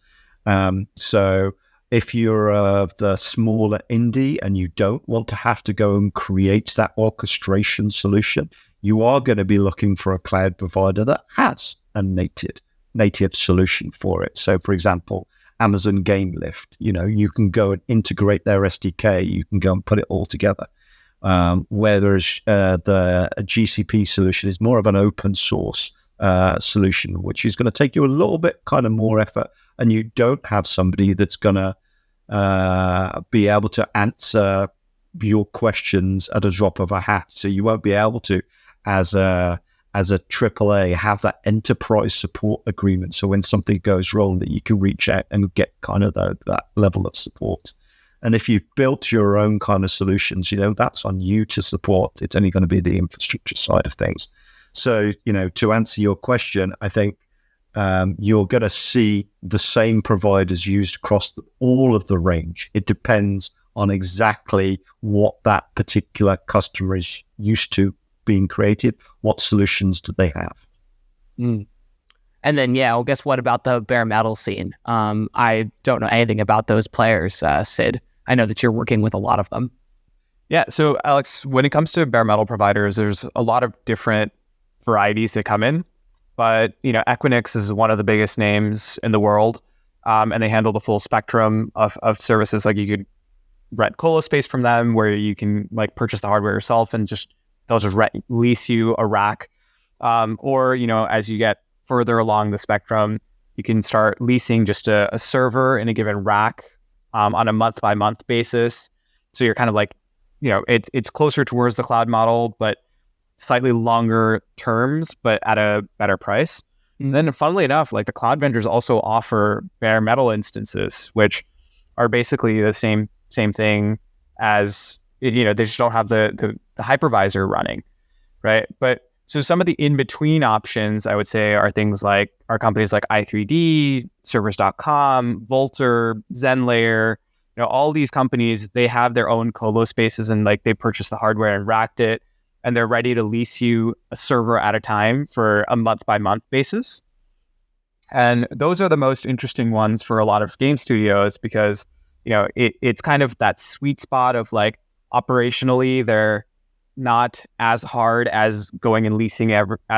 So if you're the smaller indie and you don't want to have to go and create that orchestration solution, you are going to be looking for a cloud provider that has a native solution for it. So, for example, Amazon Game Lift, you can go and integrate their SDK, you can go and put it all together. Whereas the GCP solution is more of an open source solution, which is going to take you a little bit kind of more effort, and you don't have somebody that's going to be able to answer your questions at a drop of a hat. So you won't be able to, as a AAA, have that enterprise support agreement. So when something goes wrong, that you can reach out and get kind of that level of support. And if you've built your own kind of solutions, that's on you to support. It's only going to be the infrastructure side of things. So, to answer your question, I think you're going to see the same providers used across all of the range. It depends on exactly what that particular customer is used to being created. What solutions do they have? And then, well, guess what about the bare metal scene? I don't know anything about those players, Sid. I know that you're working with a lot of them. Yeah. So, Alex, when it comes to bare metal providers, there's a lot of different varieties that come in. But, Equinix is one of the biggest names in the world, and they handle the full spectrum of services. Like, you could rent colo space from them, where you can purchase the hardware yourself and they'll just lease you a rack. Or, as you get further along the spectrum, you can start leasing just a server in a given rack on a month-by-month basis. So you're kind of it's closer towards the cloud model, but slightly longer terms, but at a better price. And then funnily enough, like the cloud vendors also offer bare metal instances, which are basically the same thing as, they just don't have the hypervisor running, right? But so some of the in-between options, I would say, are companies like i3D, servers.com, Vultr, ZenLayer. All these companies, they have their own colo spaces, and like they purchase the hardware and racked it, and they're ready to lease you a server at a time for a month-by-month basis. And those are the most interesting ones for a lot of game studios because, it's kind of that sweet spot of like operationally, they're not as hard as going and leasing,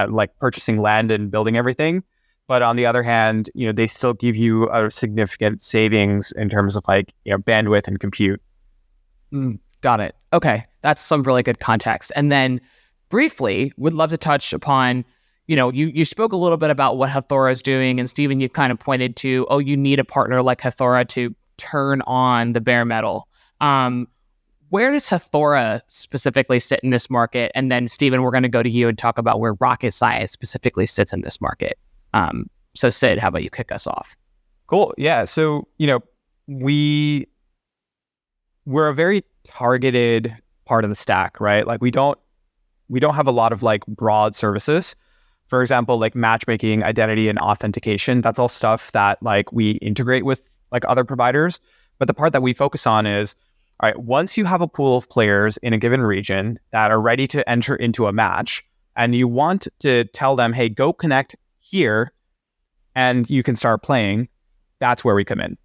like purchasing land and building everything. But on the other hand, they still give you a significant savings in terms of like, bandwidth and compute. Got it. Okay. That's some really good context. And then briefly, would love to touch upon, you spoke a little bit about what Hathora is doing, and Steven, you kind of pointed to, you need a partner like Hathora to turn on the bare metal. Where does Hathora specifically sit in this market? And then Steven, we're going to go to you and talk about where Rocket Science specifically sits in this market. So Sid, how about you kick us off? Cool. Yeah. So, we're a very targeted part of the stack, right? Like we don't have a lot of like broad services. For example, like matchmaking, identity, and authentication. That's all stuff that like we integrate with like other providers. But the part that we focus on is, all right, once you have a pool of players in a given region that are ready to enter into a match, and you want to tell them, hey, go connect here, and you can start playing, that's where we come in,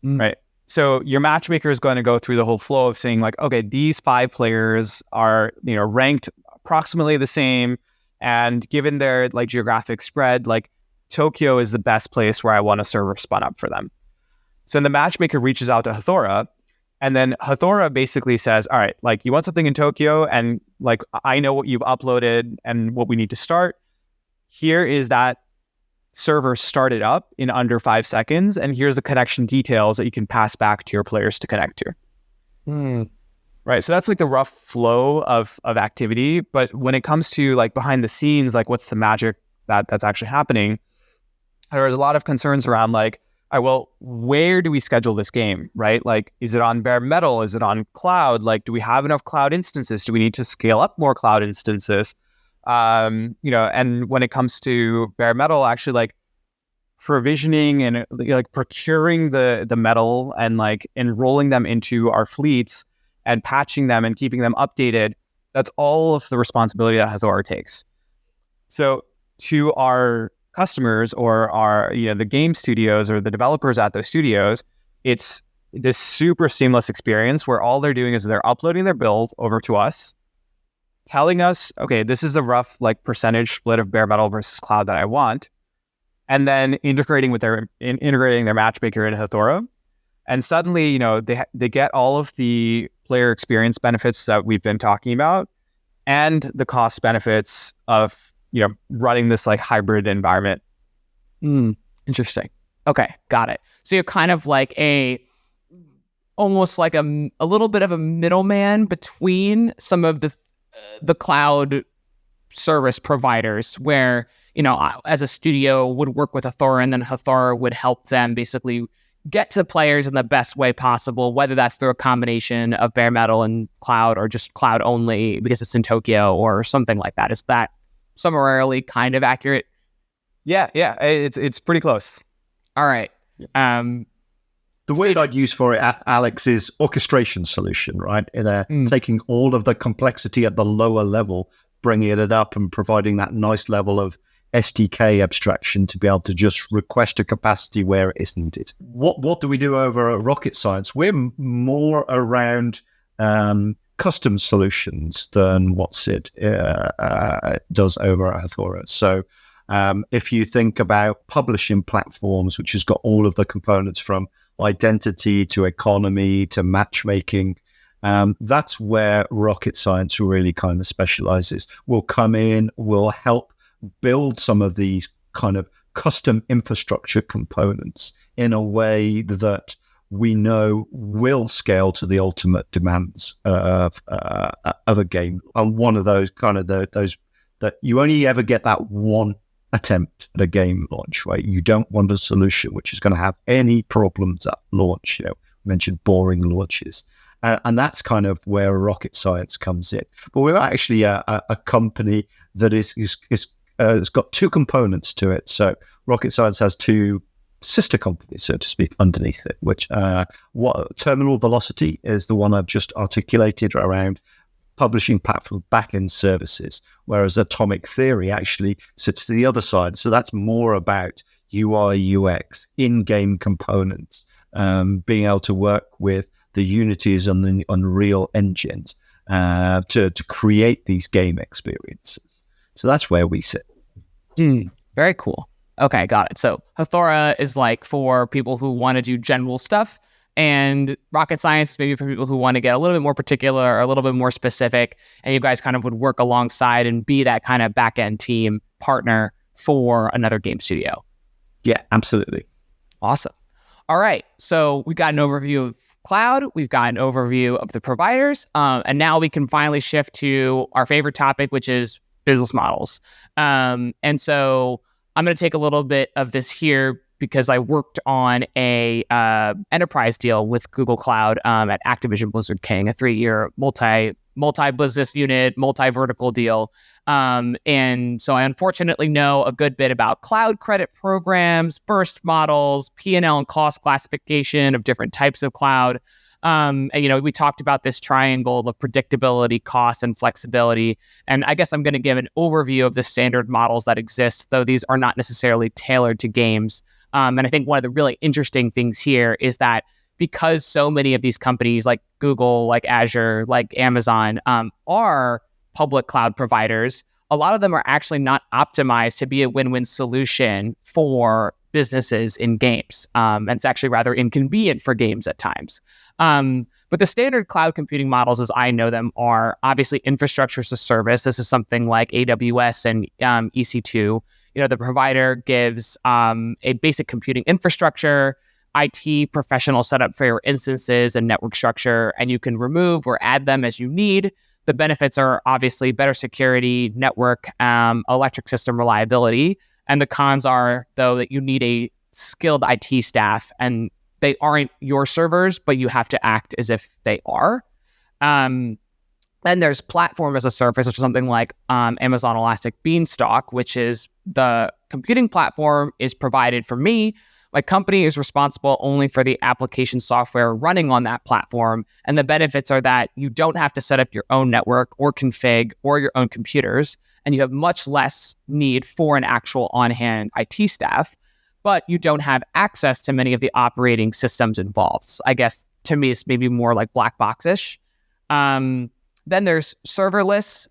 right? So your matchmaker is going to go through the whole flow of saying like, okay, these 5 players are, ranked approximately the same. And given their like geographic spread, like Tokyo is the best place where I want a server spun up for them. So then the matchmaker reaches out to Hathora, and then Hathora basically says, all right, like you want something in Tokyo, and like I know what you've uploaded and what we need to start. Here is that server started up in under 5 seconds, and here's the connection details that you can pass back to your players to connect to. Right. So that's like the rough flow of activity. But when it comes to like behind the scenes, like what's the magic that's actually happening, there's a lot of concerns around like, all right, well, where do we schedule this game, right? Like, is it on bare metal? Is it on cloud? Like, do we have enough cloud instances? Do we need to scale up more cloud instances? And when it comes to bare metal, actually like provisioning and like procuring the metal and like enrolling them into our fleets and patching them and keeping them updated, that's all of the responsibility that Hathora takes. So to our customers or our, the game studios or the developers at those studios, it's this super seamless experience where all they're doing is they're uploading their build over to us, telling us, okay, this is the rough like percentage split of bare metal versus cloud that I want, and then integrating their matchmaker into Hathora. And suddenly, they get all of the player experience benefits that we've been talking about, and the cost benefits of running this like hybrid environment. Interesting. Okay, got it. So you're kind of like almost like a little bit of a middleman between some of the cloud service providers, where as a studio would work with Hathora, and then Hathora would help them basically get to players in the best way possible, whether that's through a combination of bare metal and cloud, or just cloud only because it's in Tokyo or something like that. Is that summarily kind of accurate? Yeah, it's pretty close. All right. The word I'd use for it, Alex, is orchestration solution, right? They're taking all of the complexity at the lower level, bringing it up and providing that nice level of SDK abstraction to be able to just request a capacity where it is needed. What do we do over at Rocket Science? We're more around custom solutions than what Sid does over at Hathora. So if you think about publishing platforms, which has got all of the components from identity to economy to matchmaking, that's where Rocket Science really kind of specializes. We'll come in, we'll help build some of these kind of custom infrastructure components in a way that we know will scale to the ultimate demands of a game. And one of those kind of those that you only ever get that one attempt at a game launch, right? You don't want a solution which is going to have any problems at launch. We mentioned boring launches. And that's kind of where rocket science comes in. But we're actually a company that has got two components to it. So rocket science has two sister companies, so to speak, underneath it, which Terminal Velocity is the one I've just articulated around publishing platform backend services, whereas Atomic Theory actually sits to the other side. So that's more about UI, UX, in-game components, being able to work with the Unities and the Unreal engines to create these game experiences. So that's where we sit. Very cool. Okay, got it. So Hathora is like for people who want to do general stuff, and rocket science is maybe for people who want to get a little bit more particular or a little bit more specific, and you guys kind of would work alongside and be that kind of back-end team partner for another game studio. Yeah, absolutely. Awesome. All right, so we got an overview of cloud, we've got an overview of the providers, and now we can finally shift to our favorite topic, which is business models. And so I'm going to take a little bit of this here because I worked on a enterprise deal with Google Cloud at Activision Blizzard King, a 3-year multi-business unit, multi-vertical deal. And so I unfortunately know a good bit about cloud credit programs, burst models, P&L and cost classification of different types of cloud. And, we talked about this triangle of predictability, cost, and flexibility. And I guess I'm going to give an overview of the standard models that exist, though these are not necessarily tailored to games. And I think one of the really interesting things here is that because so many of these companies like Google, like Azure, like Amazon are public cloud providers, a lot of them are actually not optimized to be a win-win solution for businesses in games. And it's actually rather inconvenient for games at times. But the standard cloud computing models, as I know them, are obviously infrastructure as a service. This is something like AWS and EC2. The provider gives a basic computing infrastructure, IT professional setup for your instances and network structure, and you can remove or add them as you need. The benefits are obviously better security, network, electric system reliability. And the cons are, though, that you need a skilled IT staff, and they aren't your servers, but you have to act as if they are. Then there's platform as a service, which is something like Amazon Elastic Beanstalk, which is the computing platform is provided for me. My company is responsible only for the application software running on that platform. And the benefits are that you don't have to set up your own network or config or your own computers, and you have much less need for an actual on-hand IT staff, but you don't have access to many of the operating systems involved. So I guess to me, it's maybe more like black box-ish. Then there's serverless,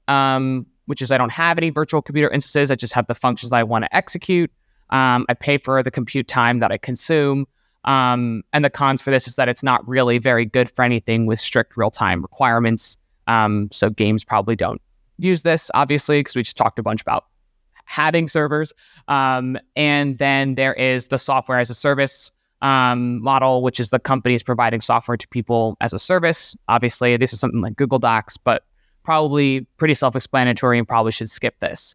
which is I don't have any virtual computer instances. I just have the functions that I want to execute. I pay for the compute time that I consume. And the cons for this is that it's not really very good for anything with strict real-time requirements. So games probably don't use this, obviously, because we just talked a bunch about having servers. And then there is the software as a service model, which is the companies providing software to people as a service. Obviously, this is something like Google Docs, but probably pretty self-explanatory and probably should skip this.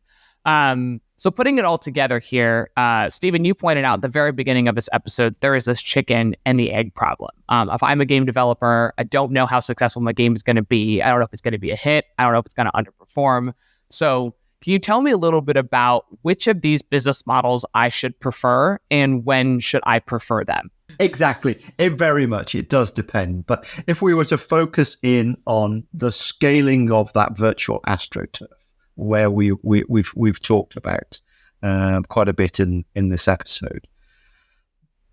So putting it all together here, Steven, you pointed out at the very beginning of this episode, there is this chicken and the egg problem. If I'm a game developer, I don't know how successful my game is going to be. I don't know if it's going to be a hit. I don't know if it's going to underperform. So can you tell me a little bit about which of these business models I should prefer and when should I prefer them? Exactly. It does depend. But if we were to focus in on the scaling of that virtual AstroTurf, where we've talked about quite a bit in this episode,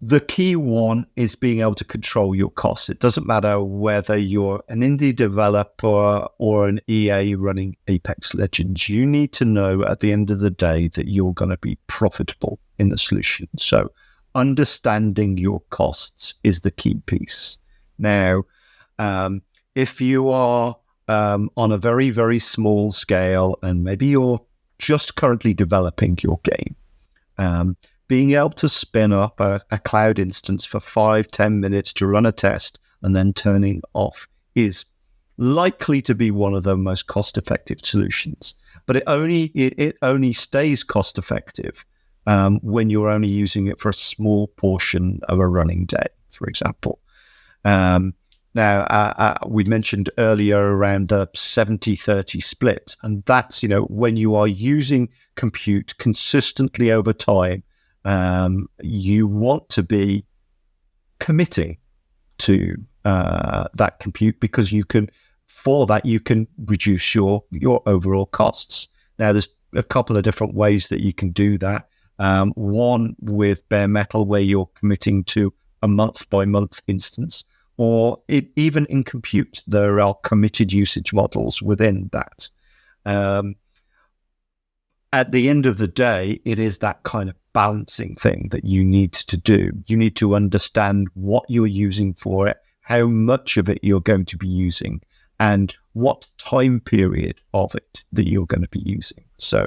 the key one is being able to control your costs. It doesn't matter whether you're an indie developer or an EA running Apex Legends. You need to know at the end of the day that you're going to be profitable in the solution. So understanding your costs is the key piece. Now, if you are on a very, very small scale and maybe you're just currently developing your game, being able to spin up a cloud instance for 5-10 minutes to run a test and then turning off is likely to be one of the most cost-effective solutions. but it only stays cost effective when you're only using it for a small portion of a running day, for example. Now, we mentioned earlier around the 70-30 split, and that's, when you are using compute consistently over time, you want to be committing to that compute, because you can reduce your overall costs. Now, there's a couple of different ways that you can do that. One with bare metal, where you're committing to a month-by-month instance, or even in compute, there are committed usage models within that. At the end of the day, it is that kind of balancing thing that you need to do. You need to understand what you're using for it, how much of it you're going to be using, and what time period of it that you're going to be using. So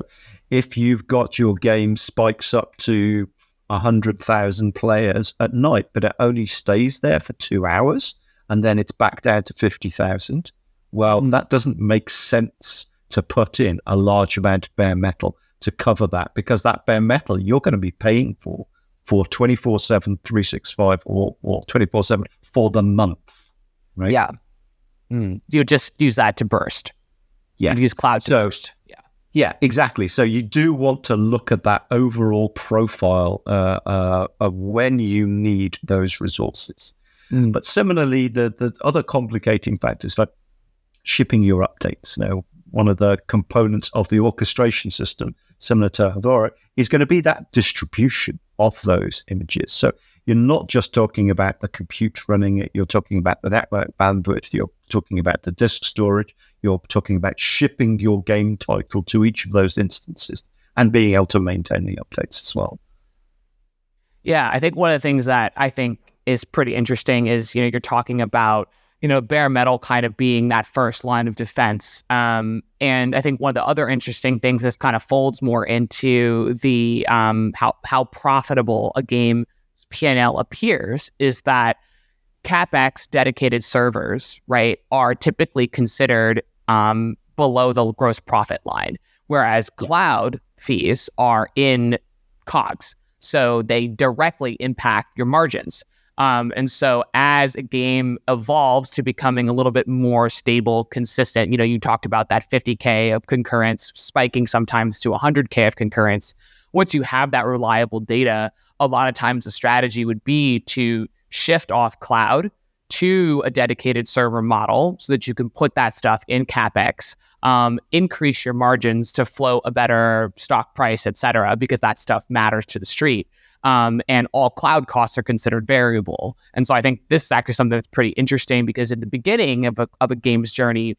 if you've got your game spikes up to 100,000 players at night, but it only stays there for 2 hours, and then it's back down to 50,000, well, that doesn't make sense to put in a large amount of bare metal to cover that, because that bare metal you're going to be paying for 24/7, 365, or 24/7 for the month, right? Yeah. You just use that to burst. Yeah. You use cloud to burst. Yeah. Yeah, exactly. So you do want to look at that overall profile of when you need those resources. But similarly, the other complicating factors, like shipping your updates. Now, one of the components of the orchestration system, similar to Hathora, is going to be that distribution of those images. So you're not just talking about the compute running it, you're talking about the network bandwidth, you're talking about the disk storage, you're talking about shipping your game title to each of those instances and being able to maintain the updates as well. Yeah, I think one of the things that I think is pretty interesting is, you're talking about, bare metal kind of being that first line of defense. And I think one of the other interesting things, this kind of folds more into the how profitable a game's P&L appears, is that CapEx dedicated servers, right, are typically considered below the gross profit line, whereas cloud fees are in COGS. So they directly impact your margins. And so as a game evolves to becoming a little bit more stable, consistent, you talked about that 50K of concurrence spiking sometimes to 100K of concurrence. Once you have that reliable data, a lot of times the strategy would be to shift off cloud to a dedicated server model so that you can put that stuff in CapEx, increase your margins to float a better stock price, et cetera, because that stuff matters to the street. And all cloud costs are considered variable. And so I think this is actually something that's pretty interesting, because at the beginning of a game's journey,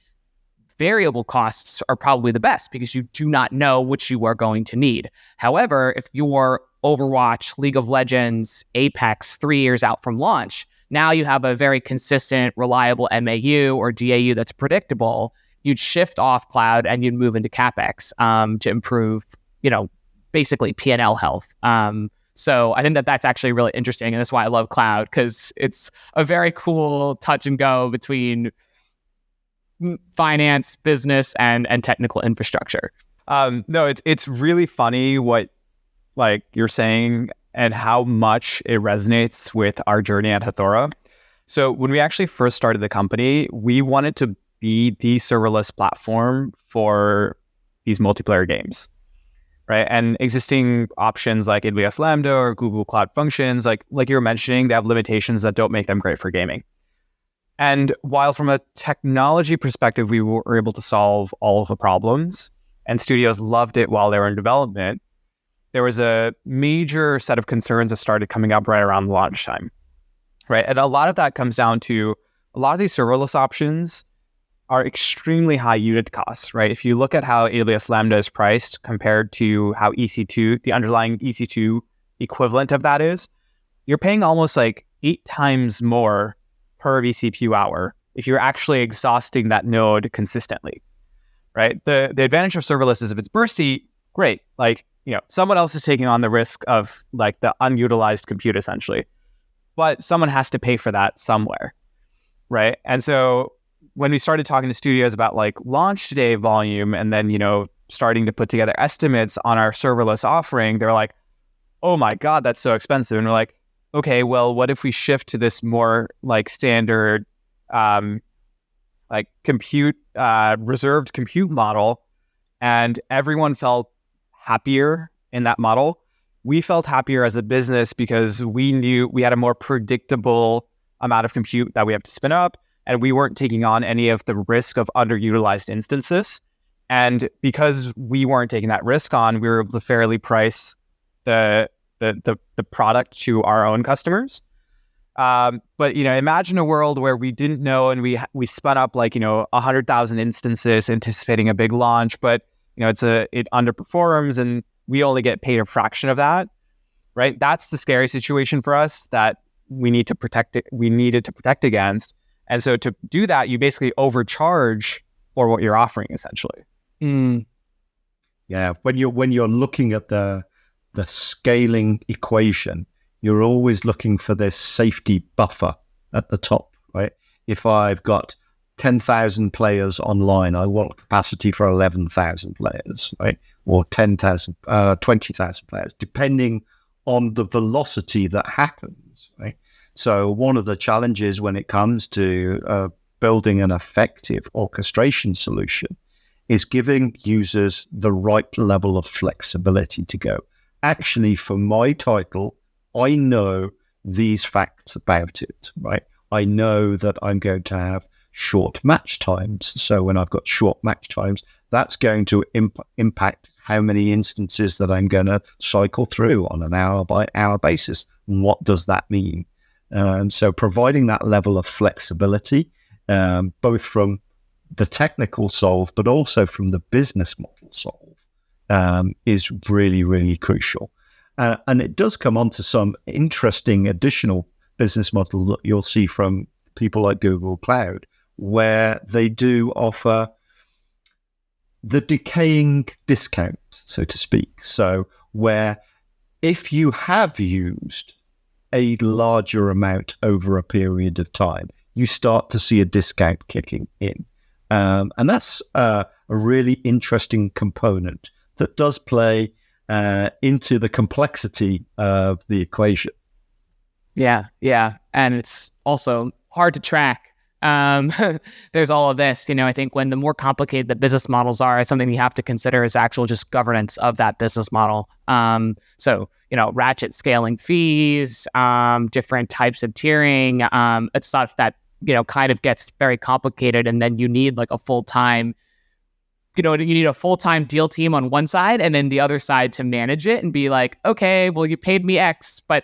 variable costs are probably the best because you do not know which you are going to need. However, if you're Overwatch, League of Legends, Apex 3 years out from launch, now you have a very consistent, reliable MAU or DAU that's predictable. You'd shift off cloud and you'd move into CapEx to improve, basically P&L health. So I think that that's actually really interesting, and that's why I love cloud, because it's a very cool touch and go between finance, business, and technical infrastructure. No, it's really funny what you're saying and how much it resonates with our journey at Hathora. So when we actually first started the company, we wanted to be the serverless platform for these multiplayer games. Right, and existing options like AWS Lambda or Google Cloud Functions, like you were mentioning, they have limitations that don't make them great for gaming. And while from a technology perspective, we were able to solve all of the problems, and studios loved it while they were in development, there was a major set of concerns that started coming up right around launch time. Right, and a lot of that comes down to a lot of these serverless options are extremely high unit costs, right? If you look at how AWS Lambda is priced compared to how EC2, the underlying EC2 equivalent of that is, you're paying almost 8 times more per vCPU hour if you're actually exhausting that node consistently, right? The advantage of serverless is if it's bursty, great. Someone else is taking on the risk of the unutilized compute essentially, but someone has to pay for that somewhere, right? And so when we started talking to studios about launch day volume and then, starting to put together estimates on our serverless offering, they're like, oh my God, that's so expensive. And we're like, okay, well, what if we shift to this more like standard, like compute, reserved compute model? And everyone felt happier in that model. We felt happier as a business because we knew we had a more predictable amount of compute that we have to spin up, and we weren't taking on any of the risk of underutilized instances. And because we weren't taking that risk on, we were able to fairly price the product to our own customers. But imagine a world where we didn't know, and we spun up 100,000 instances anticipating a big launch, but it underperforms and we only get paid a fraction of that, right? That's the scary situation for us that we need to protect it. We needed to protect against. And so to do that, you basically overcharge for what you're offering, essentially. Yeah, when you're looking at the scaling equation, you're always looking for this safety buffer at the top, right? If I've got 10,000 players online, I want capacity for 11,000 players, right? Or 10,000, 20,000 players, depending on the velocity that happens, right? So one of the challenges when it comes to building an effective orchestration solution is giving users the right level of flexibility to go, actually, for my title, I know these facts about it, right? I know that I'm going to have short match times. So when I've got short match times, that's going to impact how many instances that I'm going to cycle through on an hour by hour basis. And what does that mean? So providing that level of flexibility, both from the technical solve, but also from the business model solve, is really, really crucial. And it does come on to some interesting additional business model that you'll see from people like Google Cloud, where they do offer the decaying discount, so to speak. So where if you have used a larger amount over a period of time, you start to see a discount kicking in. And that's a really interesting component that does play into the complexity of the equation. Yeah. And it's also hard to track. There's all of this, I think when the more complicated the business models are, something you have to consider is actual just governance of that business model. So, ratchet scaling fees, different types of tiering, it's stuff that, kind of gets very complicated. And then you need like a full-time, you need a full-time deal team on one side and then the other side to manage it and be like, okay, well, you paid me X, but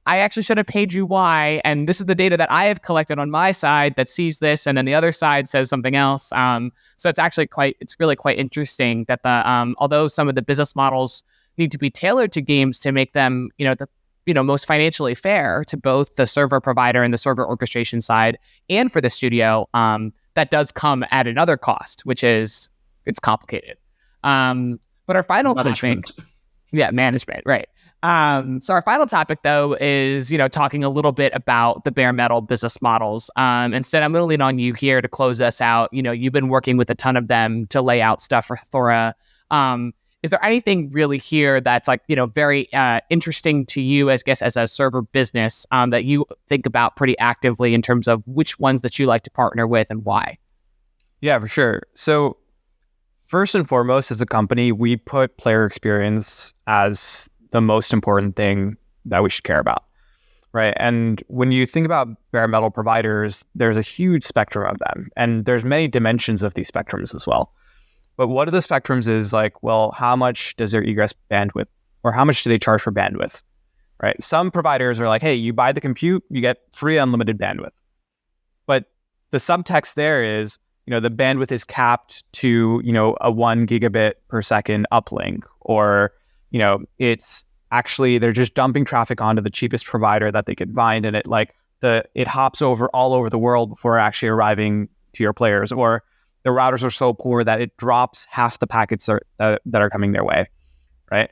I actually should have paid you Y, and this is the data that I have collected on my side that sees this, and then the other side says something else. So it's really quite interesting that although some of the business models need to be tailored to games to make them, most financially fair to both the server provider and the server orchestration side, and for the studio, that does come at another cost, which is it's complicated. But our final topic, management, right? So our final topic, though, is, talking a little bit about the bare metal business models. Instead, I'm going to lean on you here to close us out. You've been working with a ton of them to lay out stuff for Hathora. Is there anything really here that's very interesting to you as a server business that you think about pretty actively in terms of which ones that you like to partner with and why? Yeah, for sure. So first and foremost, as a company, we put player experience as the most important thing that we should care about, right? And when you think about bare metal providers, there's a huge spectrum of them, and there's many dimensions of these spectrums as well. But one of the spectrums is how much does their egress bandwidth, or how much do they charge for bandwidth, right? Some providers are like, hey, you buy the compute, you get free unlimited bandwidth. But the subtext there is, the bandwidth is capped to, a 1 gigabit per second uplink, or it's actually, they're just dumping traffic onto the cheapest provider that they could find, and it hops all over the world before actually arriving to your players, or the routers are so poor that it drops half the packets that are coming their way, right?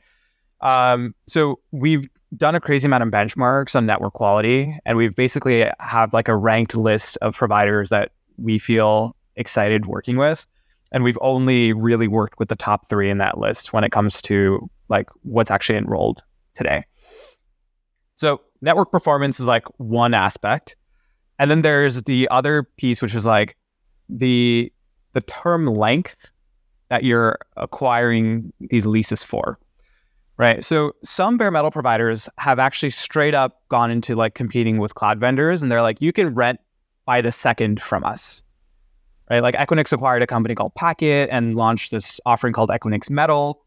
So we've done a crazy amount of benchmarks on network quality, and we've basically have a ranked list of providers that we feel excited working with. And we've only really worked with the top 3 in that list when it comes to like what's actually enrolled today. So network performance is like one aspect. And then there's the other piece, which is like the term length that you're acquiring these leases for, right? So some bare metal providers have actually straight up gone into like competing with cloud vendors, and they're like, you can rent by the second from us, right? Like Equinix acquired a company called Packet and launched this offering called Equinix Metal.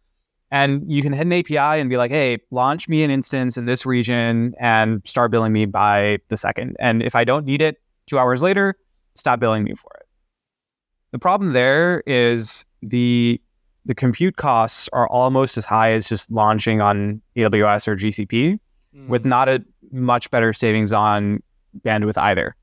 And you can hit an API and be like, hey, launch me an instance in this region and start billing me by the second. And if I don't need it 2 hours later, stop billing me for it. The problem there is the compute costs are almost as high as just launching on AWS or GCP with not a much better savings on bandwidth either.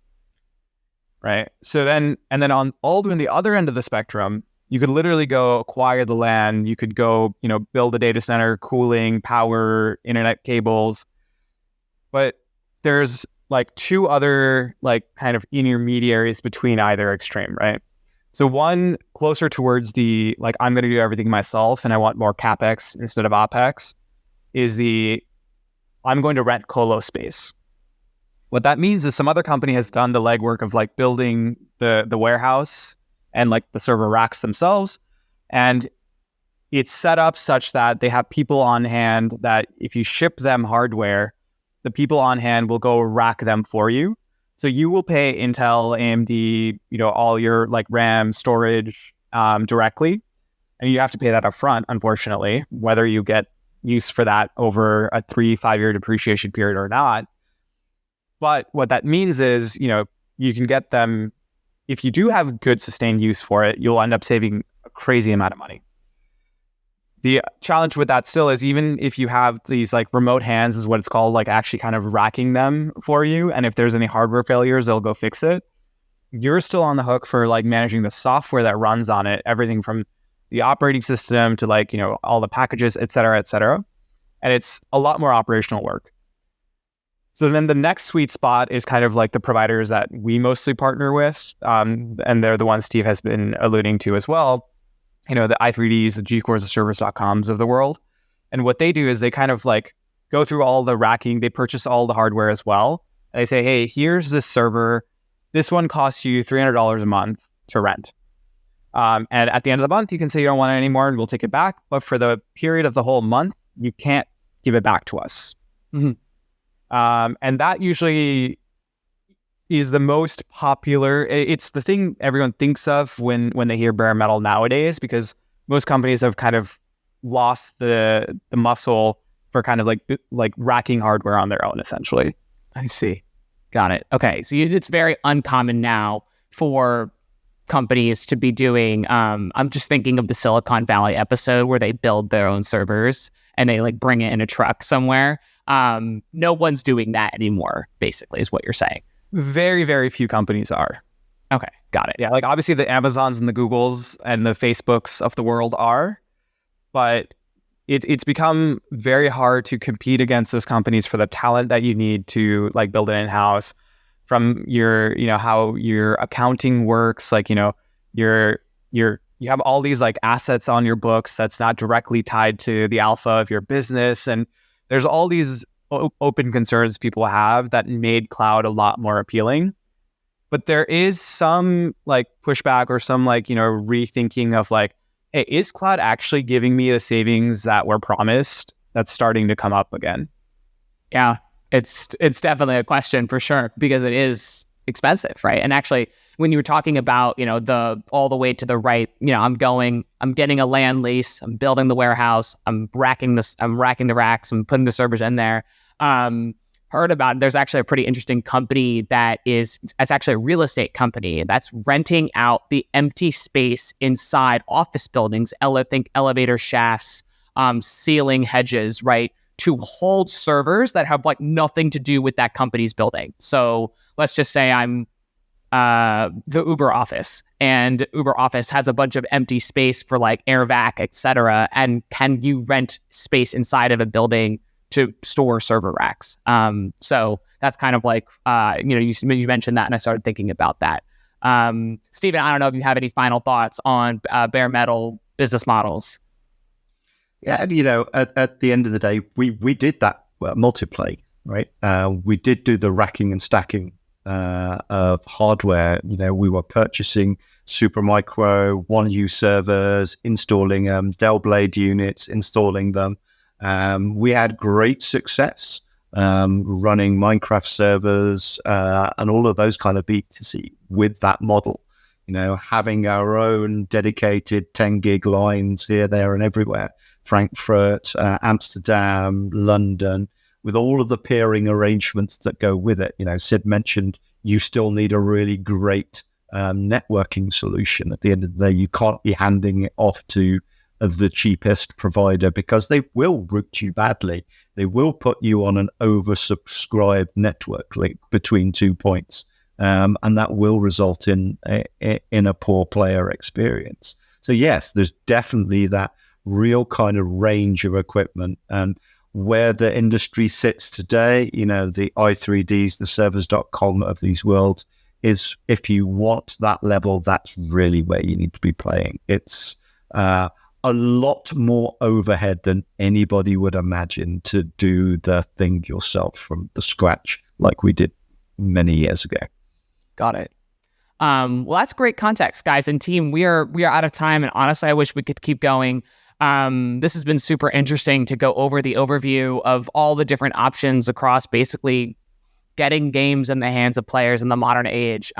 Right. So then on all the way on the other end of the spectrum, you could literally go acquire the land. You could go, build a data center, cooling, power, internet cables. But there's like 2 other like kind of intermediaries between either extreme, right? So one closer towards the like I'm going to do everything myself and I want more CapEx instead of OpEx is the I'm going to rent colo space. What that means is some other company has done the legwork of like building the warehouse and like the server racks themselves. And it's set up such that they have people on hand that if you ship them hardware, the people on hand will go rack them for you. So you will pay Intel, AMD, all your like RAM, storage directly. And you have to pay that up front, unfortunately, whether you get use for that over a 3-5 year depreciation period or not. But what that means is, you can get them, if you do have good sustained use for it, you'll end up saving a crazy amount of money. The challenge with that still is even if you have these like remote hands is what it's called, like actually kind of racking them for you. And if there's any hardware failures, they'll go fix it. You're still on the hook for like managing the software that runs on it, everything from the operating system to like, all the packages, et cetera, et cetera. And it's a lot more operational work. So then the next sweet spot is kind of like the providers that we mostly partner with. And they're the ones Steve has been alluding to as well. The i3Ds, the GeForce, the servers.coms of the world. And what they do is they kind of like go through all the racking. They purchase all the hardware as well. And they say, hey, here's this server. This one costs you $300 a month to rent. And at the end of the month, you can say you don't want it anymore and we'll take it back. But for the period of the whole month, you can't give it back to us. Mm-hmm. And that usually is the most popular. It's the thing everyone thinks of when they hear bare metal nowadays, because most companies have kind of lost the muscle for kind of like racking hardware on their own, essentially. I see. Got it. Okay. So it's very uncommon now for companies to be doing, I'm just thinking of the Silicon Valley episode where they build their own servers and they like bring it in a truck somewhere. No one's doing that anymore, basically, is what you're saying. Very, very few companies are. Okay, got it. Yeah, like obviously the Amazons and the Googles and the Facebooks of the world are, but it's become very hard to compete against those companies for the talent that you need to like build it in-house, from your, how your accounting works, like, you have all these like assets on your books that's not directly tied to the alpha of your business. And there's all these open concerns people have that made cloud a lot more appealing. But there is some like pushback or some like, rethinking of like, hey, is cloud actually giving me the savings that were promised? That's starting to come up again. Yeah, it's definitely a question for sure, because it is expensive, right? And actually, when you were talking about, the all the way to the right, I'm getting a land lease, I'm building the warehouse, I'm racking the racks, I'm putting the servers in there. Heard about it. There's actually a pretty interesting company it's actually a real estate company that's renting out the empty space inside office buildings, think elevator shafts, ceiling hedges, right, to hold servers that have like nothing to do with that company's building. So let's just say I'm the Uber office, and Uber office has a bunch of empty space for like air vac, etc. And can you rent space inside of a building to store server racks? So that's kind of like, you mentioned that, and I started thinking about that. Steven, I don't know if you have any final thoughts on bare metal business models. Yeah, and at the end of the day, we did that multiplay, right? We did do the racking and stacking of hardware. We were purchasing Supermicro 1U servers, installing Dell Blade units, installing them. We had great success running Minecraft servers and all of those kind of B2C with that model. Having our own dedicated 10 gig lines here, there, and everywhere. Frankfurt, Amsterdam, London, with all of the peering arrangements that go with it. Sid mentioned you still need a really great networking solution. At the end of the day, you can't be handing it off to the cheapest provider because they will route you badly. They will put you on an oversubscribed network link between 2 points, and that will result in a poor player experience. So yes, there's definitely that real kind of range of equipment, and where the industry sits today, the i3Ds, the servers.com of these worlds, is if you want that level, that's really where you need to be playing. It's a lot more overhead than anybody would imagine to do the thing yourself from the scratch, like we did many years ago. Got it. Well, that's great context, guys. And team, we are out of time, and honestly, I wish we could keep going. This has been super interesting to go over the overview of all the different options across basically getting games in the hands of players in the modern age.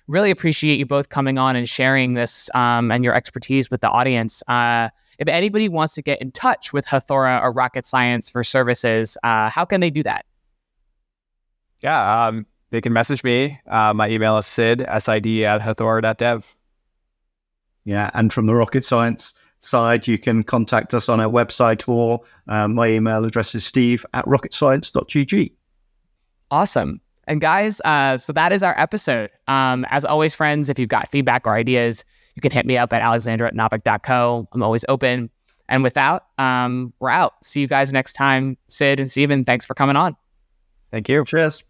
Really appreciate you both coming on and sharing this and your expertise with the audience. If anybody wants to get in touch with Hathora or Rocket Science for services, how can they do that? Yeah, they can message me. My email is sid@hathora.dev. Yeah, and from the Rocket Science side, you can contact us on our website, or my email address is steve@rocketscience.gg. Awesome. And guys, so that is our episode. As always, friends, if you've got feedback or ideas, you can hit me up at alexandra@navic.co. I'm always open. And with that, we're out. See you guys next time. Sid and Steven, thanks for coming on. Thank you. Cheers.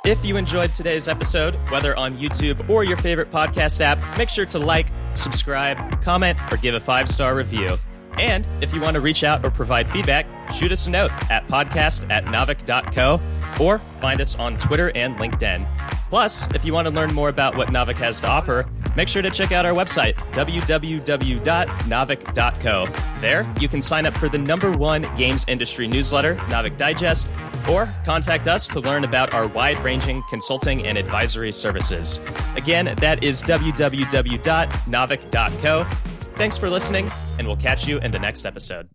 If you enjoyed today's episode, whether on YouTube or your favorite podcast app, make sure to like, subscribe, comment, or give a 5-star review. And if you want to reach out or provide feedback, shoot us a note at podcast@navic.co or find us on Twitter and LinkedIn. Plus, if you want to learn more about what Navic has to offer, make sure to check out our website, www.navic.co. There, you can sign up for the #1 games industry newsletter, Navic Digest, or contact us to learn about our wide-ranging consulting and advisory services. Again, that is www.navic.co. Thanks for listening, and we'll catch you in the next episode.